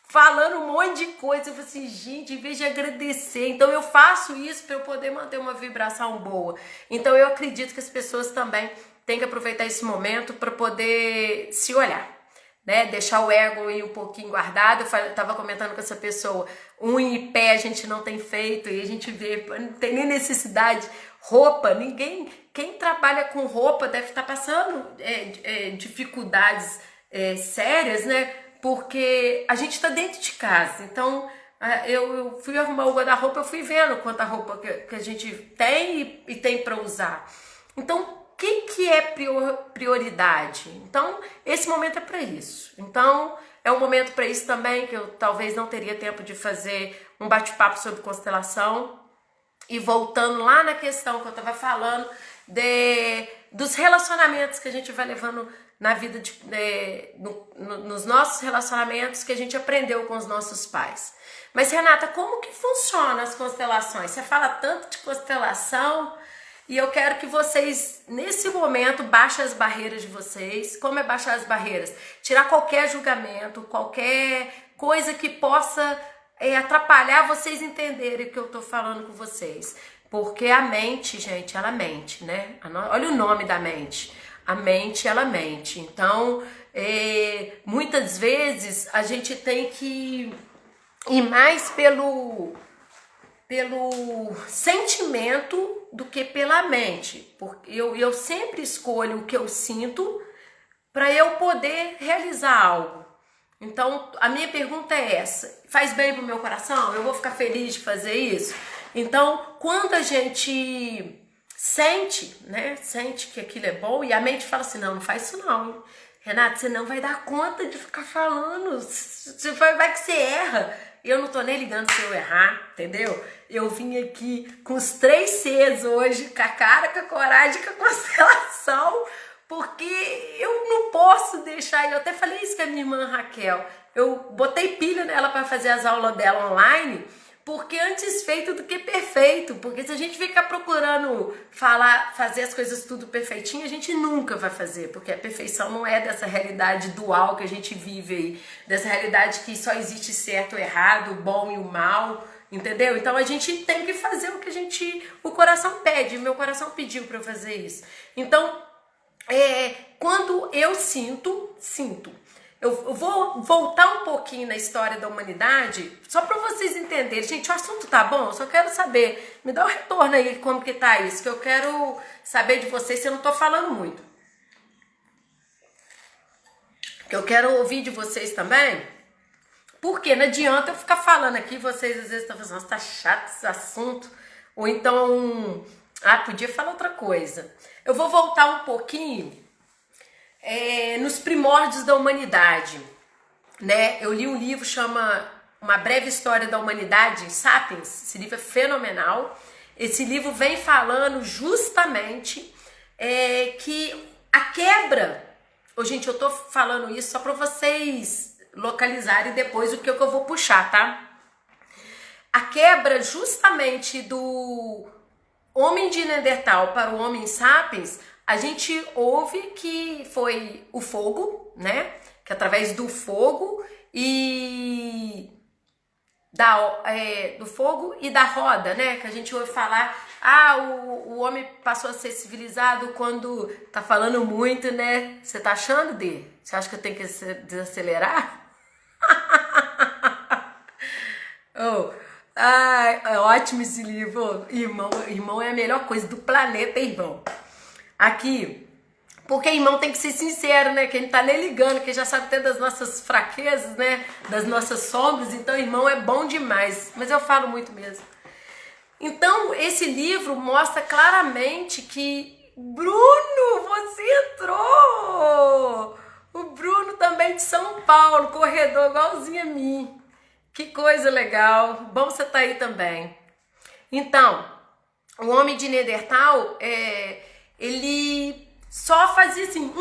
falando um monte de coisa, eu falo assim, gente, em vez de agradecer, então eu faço isso para eu poder manter uma vibração boa. Então eu acredito que as pessoas também têm que aproveitar esse momento para poder se olhar, né? Deixar o ego aí um pouquinho guardado. Eu tava comentando com essa pessoa, unha e pé a gente não tem feito e a gente vê, não tem nem necessidade. Roupa, quem trabalha com roupa deve estar passando dificuldades sérias, né? Porque a gente está dentro de casa, então eu fui arrumar o guarda-roupa, eu fui vendo quanta roupa que a gente tem e tem para usar. Então, o que é prioridade? Então, esse momento é para isso. Então, é um momento para isso também, que eu talvez não teria tempo de fazer um bate-papo sobre constelação. E voltando lá na questão que eu estava falando, dos relacionamentos que a gente vai levando na vida, nos nossos relacionamentos que a gente aprendeu com os nossos pais. Mas, Renata, como que funcionam as constelações? Você fala tanto de constelação e eu quero que vocês, nesse momento, baixem as barreiras de vocês. Como é baixar as barreiras? Tirar qualquer julgamento, qualquer coisa que possa atrapalhar vocês entenderem o que eu tô falando com vocês. Porque a mente, gente, ela mente, né? Olha o nome da mente. A mente, ela mente. Então, muitas vezes a gente tem que ir mais pelo sentimento do que pela mente. Porque eu sempre escolho o que eu sinto para eu poder realizar algo. Então, a minha pergunta é essa: faz bem pro meu coração? Eu vou ficar feliz de fazer isso? Então, quando a gente sente, né? Sente que aquilo é bom e a mente fala assim, não faz isso não, hein? Renata, você não vai dar conta de ficar falando, vai que você erra. eu não tô nem ligando se eu errar, entendeu? Eu vim aqui com os 3 Cs hoje, com a cara, com a coragem, com a constelação, porque eu não posso deixar, eu até falei isso com a minha irmã Raquel, eu botei pilha nela para fazer as aulas dela online, porque antes feito do que perfeito, porque se a gente ficar procurando fazer as coisas tudo perfeitinho, a gente nunca vai fazer, porque a perfeição não é dessa realidade dual que a gente vive aí, dessa realidade que só existe certo ou errado, o bom e o mal, entendeu? Então a gente tem que fazer o que o coração pede, meu coração pediu para eu fazer isso. Então, quando eu sinto, eu vou voltar um pouquinho na história da humanidade, só para vocês entenderem. Gente, o assunto tá bom? Eu só quero saber. Me dá um retorno aí como que tá isso, que eu quero saber de vocês se eu não tô falando muito. Que eu quero ouvir de vocês também. Porque não adianta eu ficar falando aqui, vocês às vezes estão falando, nossa, tá chato esse assunto. Ou então, podia falar outra coisa. Eu vou voltar um pouquinho nos primórdios da humanidade, né? Eu li um livro chama Uma Breve História da Humanidade, Sapiens. Esse livro é fenomenal. Esse livro vem falando justamente que a quebra... gente, eu tô falando isso só para vocês localizarem depois o que eu vou puxar, tá? A quebra justamente do homem de Neandertal para o homem sapiens, a gente ouve que foi o fogo, né? Que através do fogo do fogo e da roda, né? Que a gente ouve falar, o homem passou a ser civilizado quando tá falando muito, né? Você tá achando, Dê? Você acha que eu tenho que desacelerar? Ótimo esse livro. Irmão é a melhor coisa do planeta, irmão. Aqui, porque irmão tem que ser sincero, né? Que a gente tá nem ligando, que já sabe até das nossas fraquezas, né? Das nossas sombras, então irmão é bom demais. Mas eu falo muito mesmo. Então, esse livro mostra claramente que Bruno, você entrou! O Bruno também de São Paulo, corredor igualzinho a mim. Que coisa legal. Bom você tá aí também. Então, o homem de Neandertal, ele só fazia assim,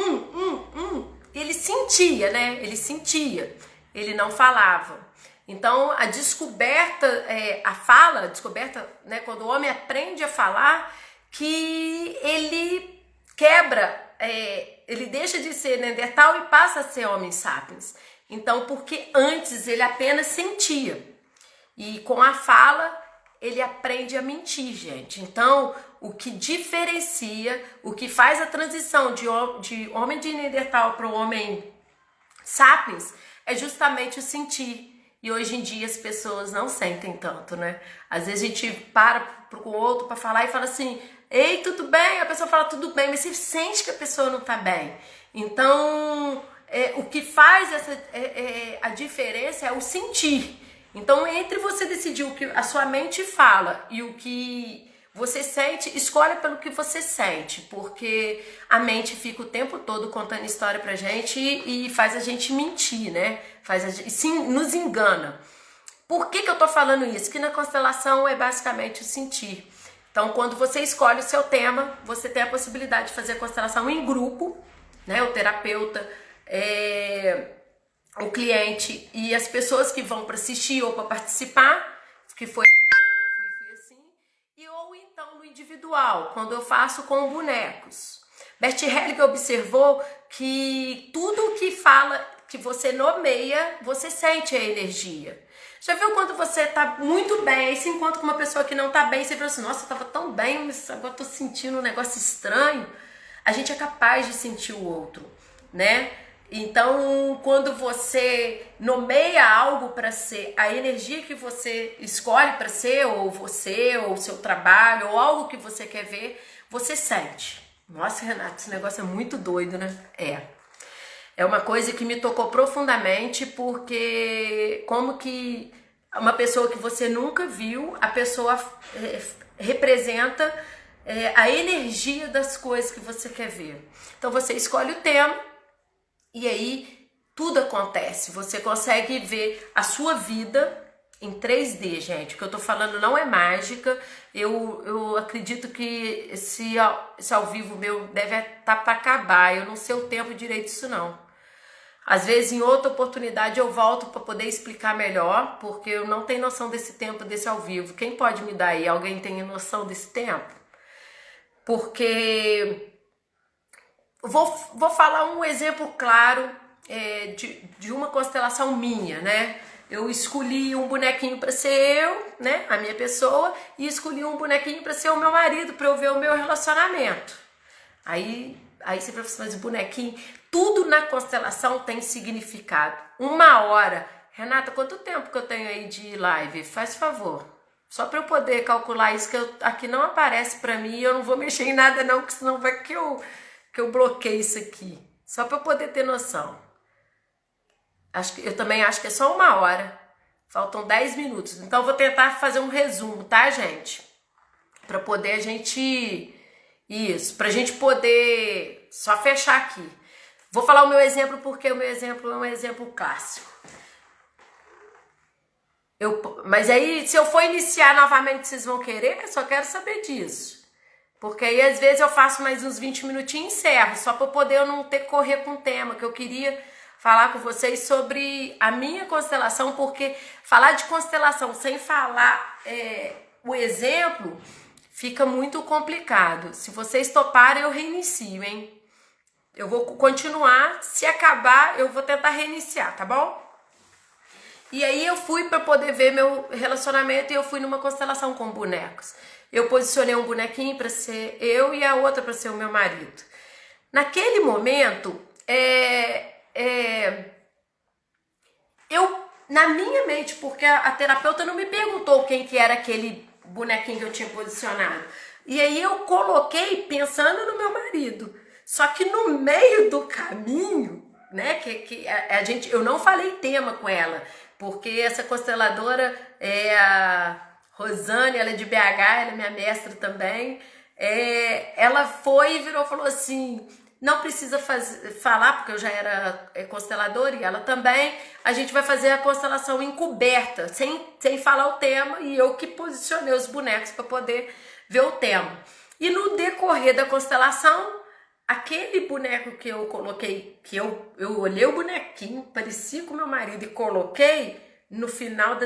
ele sentia, né? Ele sentia, ele não falava. Então, a descoberta, né? Quando o homem aprende a falar, que ele quebra, ele deixa de ser Neandertal e passa a ser homem sapiens. Então, porque antes ele apenas sentia. E com a fala, ele aprende a mentir, gente. Então, o que diferencia, o que faz a transição de homem de Neandertal para o homem sapiens é justamente o sentir. E hoje em dia as pessoas não sentem tanto, né? Às vezes a gente para com o outro para falar e fala assim, ei, tudo bem? A pessoa fala tudo bem, mas você sente que a pessoa não tá bem. Então, o que faz a diferença é o sentir. Então, entre você decidir o que a sua mente fala e o que você sente, escolhe pelo que você sente, porque a mente fica o tempo todo contando história pra gente e faz a gente mentir, né? Nos engana. Por que eu tô falando isso? Que na constelação é basicamente o sentir. Então, quando você escolhe o seu tema, você tem a possibilidade de fazer a constelação em grupo, né? O terapeuta, o cliente e as pessoas que vão para assistir ou para participar, que foi a primeira que eu fui assim, ou então no individual, quando eu faço com bonecos. Bert Hellinger observou que tudo que fala, que você nomeia, você sente a energia. Já viu quando você tá muito bem, aí se encontra com uma pessoa que não tá bem, você fala assim, nossa, eu tava tão bem, mas agora eu tô sentindo um negócio estranho. A gente é capaz de sentir o outro, né? Então, quando você nomeia algo para ser, a energia que você escolhe para ser, ou o seu trabalho, ou algo que você quer ver, você sente. Nossa, Renata, esse negócio é muito doido, né? É uma coisa que me tocou profundamente, porque como que uma pessoa que você nunca viu, a pessoa representa a energia das coisas que você quer ver. Então, você escolhe o tema, e aí tudo acontece, você consegue ver a sua vida em 3D, gente. O que eu tô falando não é mágica. Eu acredito que esse ao vivo meu deve estar para acabar. Eu não sei o tempo direito disso, não. Às vezes, em outra oportunidade, eu volto para poder explicar melhor, porque eu não tenho noção desse tempo desse ao vivo. Quem pode me dar aí? Alguém tem noção desse tempo? Porque vou falar um exemplo claro de uma constelação minha, né? Eu escolhi um bonequinho para ser eu, né, a minha pessoa, e escolhi um bonequinho para ser o meu marido, para eu ver o meu relacionamento. Aí você fala assim, mas o bonequinho, tudo na constelação tem significado. 1 hora. Renata, quanto tempo que eu tenho aí de live? Faz favor. Só para eu poder calcular isso, que aqui não aparece para mim, eu não vou mexer em nada não, porque senão vai que eu bloqueio isso aqui. Só para eu poder ter noção. Eu também acho que é só 1 hora. Faltam 10 minutos. Então eu vou tentar fazer um resumo, tá, gente? Para poder a gente... Isso, pra gente poder só fechar aqui. Vou falar o meu exemplo porque o meu exemplo é um exemplo clássico. Mas aí, se eu for iniciar novamente, vocês vão querer? Eu só quero saber disso. Porque aí, às vezes, eu faço mais uns 20 minutinhos e encerro. Só para poder eu não ter que correr com o tema, que eu queria falar com vocês sobre a minha constelação. Porque falar de constelação sem falar o exemplo... fica muito complicado. Se vocês toparem, eu reinicio, hein? Eu vou continuar. Se acabar, eu vou tentar reiniciar, tá bom? E aí eu fui para poder ver meu relacionamento e eu fui numa constelação com bonecos. Eu posicionei um bonequinho para ser eu e a outra para ser o meu marido. Naquele momento, eu, na minha mente, porque a terapeuta não me perguntou quem que era aquele bonequinho que eu tinha posicionado. E aí eu coloquei pensando no meu marido. Só que no meio do caminho, né, eu não falei tema com ela, porque essa consteladora é a Rosane, ela é de BH, ela é minha mestra também. Ela foi e virou e falou assim: não precisa falar, porque eu já era consteladora e ela também. A gente vai fazer a constelação encoberta, sem falar o tema, e eu que posicionei os bonecos para poder ver o tema. E no decorrer da constelação, aquele boneco que eu coloquei, que eu olhei o bonequinho, parecia com o meu marido e coloquei, no final,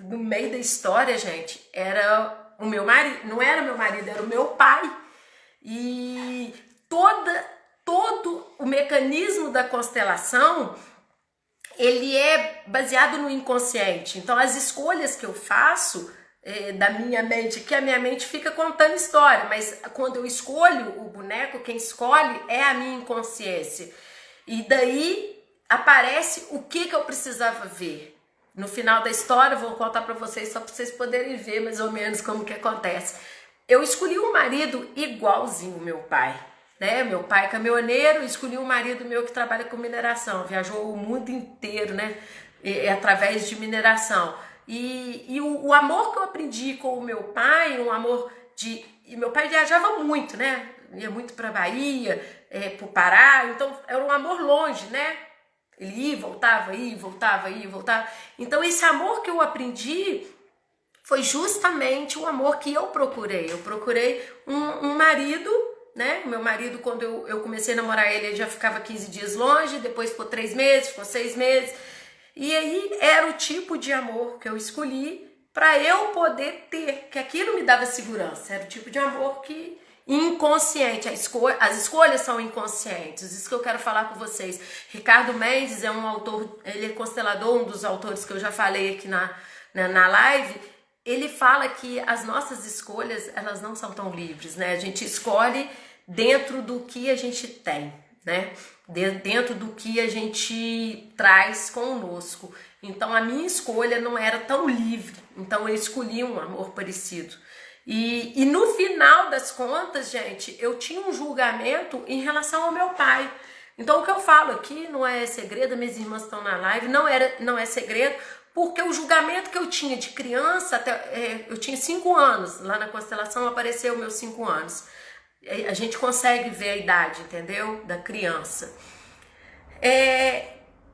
no meio da história, gente, era o meu marido, não era meu marido, era o meu pai. E todo o mecanismo da constelação, ele é baseado no inconsciente. Então, as escolhas que eu faço da minha mente, que a minha mente fica contando história, mas quando eu escolho o boneco, quem escolhe é a minha inconsciência. E daí aparece o que eu precisava ver. No final da história, eu vou contar para vocês, só para vocês poderem ver mais ou menos como que acontece. Eu escolhi um marido igualzinho ao meu pai. Né? Meu pai é caminhoneiro, escolhi um marido meu que trabalha com mineração, viajou o mundo inteiro, né? Através de mineração. E o amor que eu aprendi com o meu pai, um amor de... E meu pai viajava muito, né? Ia muito para Bahia, para o Pará, então era um amor longe, né? Ele ia, voltava, ia, voltava, ia, voltava. Então esse amor que eu aprendi foi justamente o amor que eu procurei. Eu procurei um marido, né? Meu marido, quando eu comecei a namorar ele já ficava 15 dias longe, depois ficou 3 meses, ficou 6 meses. E aí era o tipo de amor que eu escolhi para eu poder ter, que aquilo me dava segurança. Era o tipo de amor que inconsciente, as escolhas são inconscientes. Isso que eu quero falar com vocês. Ricardo Mendes é um autor, ele é constelador, um dos autores que eu já falei aqui na live. Ele fala que as nossas escolhas, elas não são tão livres, né? A gente escolhe dentro do que a gente tem, né? Dentro do que a gente traz conosco. Então a minha escolha não era tão livre, então eu escolhi um amor parecido. E no final das contas, gente, eu tinha um julgamento em relação ao meu pai. Então o que eu falo aqui não é segredo, minhas irmãs estão na live, não é segredo, porque o julgamento que eu tinha de criança, eu tinha 5 anos, lá na constelação apareceu meus 5 anos. A gente consegue ver a idade, entendeu? Da criança.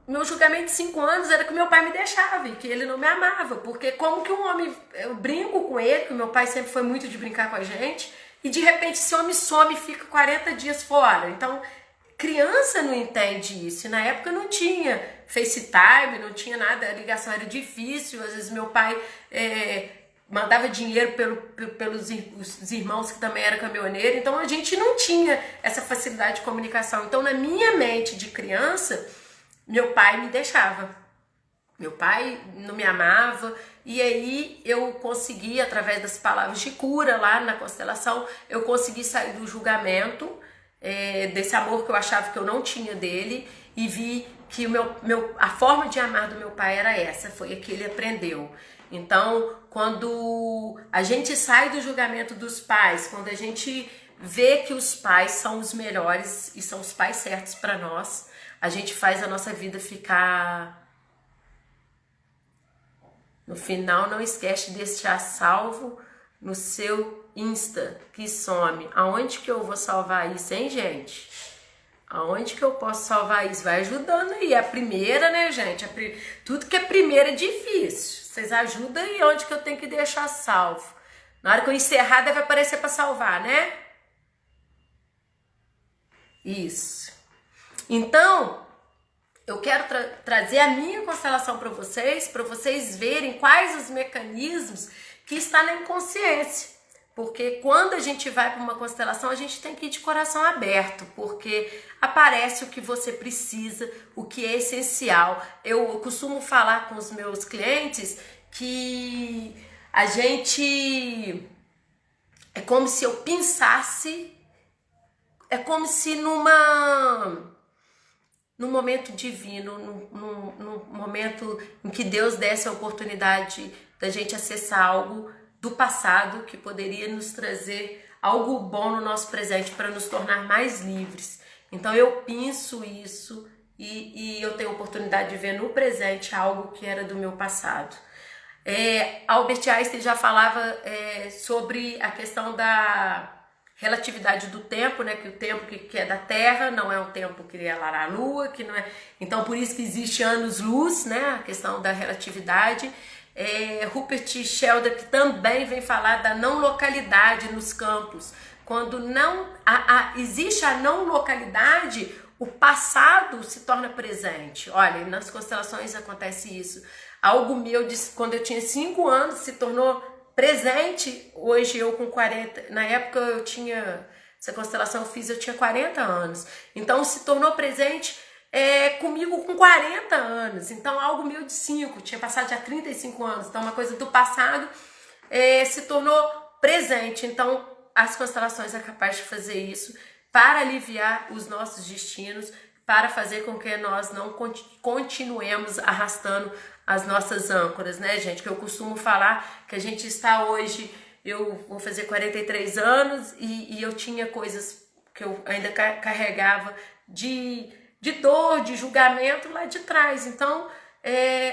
meu julgamento de 5 anos era que meu pai me deixava e que ele não me amava, porque como que um homem, eu brinco com ele, que meu pai sempre foi muito de brincar com a gente, e de repente esse homem some e fica 40 dias fora. Então, criança não entende isso, e na época não tinha FaceTime, não tinha nada, a ligação era difícil, às vezes meu pai mandava dinheiro pelos os irmãos que também eram caminhoneiros, então a gente não tinha essa facilidade de comunicação. Então, na minha mente de criança, meu pai me deixava, meu pai não me amava, e aí eu consegui, através das palavras de cura lá na constelação, eu consegui sair do julgamento, desse amor que eu achava que eu não tinha dele, e vi que a forma de amar do meu pai era essa, foi a que ele aprendeu. Então, quando a gente sai do julgamento dos pais, quando a gente vê que os pais são os melhores e são os pais certos para nós, a gente faz a nossa vida ficar... No final, não esquece de deixar salvo no seu Insta, que some. Aonde que eu vou salvar isso, hein, gente? Aonde que eu posso salvar isso? Vai ajudando aí. A primeira, né, gente? Tudo que é primeira é difícil. Vocês ajudam aí onde que eu tenho que deixar salvo. Na hora que eu encerrar, deve aparecer para salvar, né? Isso. Então, eu quero trazer a minha constelação para vocês verem quais os mecanismos que estão na inconsciência. Porque quando a gente vai para uma constelação, a gente tem que ir de coração aberto, porque aparece o que você precisa, o que é essencial. Eu costumo falar com os meus clientes que a gente... É como se eu pensasse... É como se num momento divino, num momento em que Deus desse a oportunidade da gente acessar algo do passado que poderia nos trazer algo bom no nosso presente para nos tornar mais livres. Então eu penso isso e eu tenho a oportunidade de ver no presente algo que era do meu passado. Albert Einstein já falava sobre a questão da relatividade do tempo, né? Que o tempo que é da Terra não é o tempo que é lá na Lua, que não é. Então por isso que existe anos-luz, né? A questão da relatividade. Rupert Sheldrake também vem falar da não localidade nos campos. Quando não existe a não localidade, o passado se torna presente. Olha, nas constelações acontece isso. Algo meu, quando eu tinha 5 anos, se tornou presente. Hoje eu com 40, na época eu tinha, essa constelação eu tinha 40 anos. Então se tornou presente comigo com 40 anos. Então algo meu de 5, tinha passado já 35 anos. Então uma coisa do passado se tornou presente. Então as constelações é capaz de fazer isso para aliviar os nossos destinos, para fazer com que nós não continuemos arrastando as nossas âncoras, né, gente? Que eu costumo falar que a gente está hoje, eu vou fazer 43 anos e eu tinha coisas que eu ainda carregava de dor, de julgamento lá de trás. Então,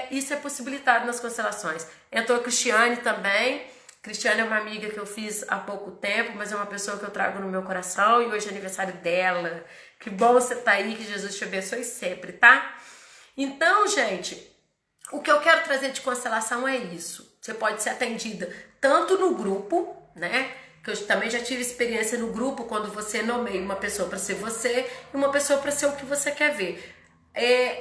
isso é possibilitado nas constelações. Entrou a Cristiane também. Cristiane é uma amiga que eu fiz há pouco tempo, mas é uma pessoa que eu trago no meu coração e hoje é aniversário dela. Que bom você tá aí, que Jesus te abençoe sempre, tá? Então, gente, o que eu quero trazer de constelação é isso. Você pode ser atendida tanto no grupo, né? Que eu também já tive experiência no grupo, quando você nomeia uma pessoa para ser você e uma pessoa para ser o que você quer ver.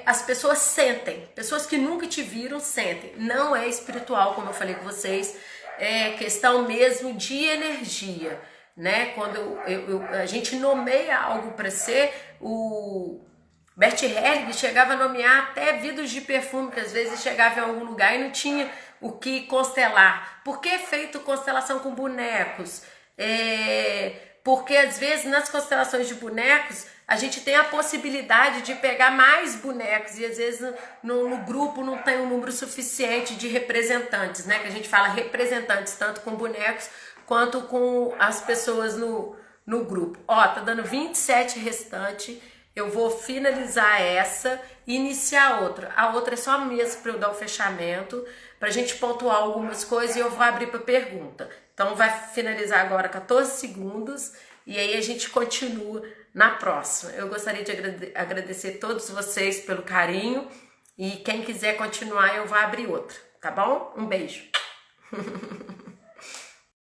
As pessoas sentem, pessoas que nunca te viram sentem. Não é espiritual, como eu falei com vocês, é questão mesmo de energia, né? Quando a gente nomeia algo para ser, o Bert Helling chegava a nomear até vidros de perfume, que às vezes chegava em algum lugar e não tinha o que constelar. Por que é feito constelação com bonecos? Porque às vezes nas constelações de bonecos a gente tem a possibilidade de pegar mais bonecos e às vezes no grupo não tem um número suficiente de representantes, né? Que a gente fala representantes tanto com bonecos quanto com as pessoas no grupo. Ó, tá dando 27 restante. Eu vou finalizar essa e iniciar outra. A outra é só mesmo para eu dar o fechamento, para a gente pontuar algumas coisas e eu vou abrir para pergunta. Então vai finalizar agora 14 segundos e aí a gente continua na próxima. Eu gostaria de agradecer todos vocês pelo carinho e quem quiser continuar eu vou abrir outra, tá bom? Um beijo.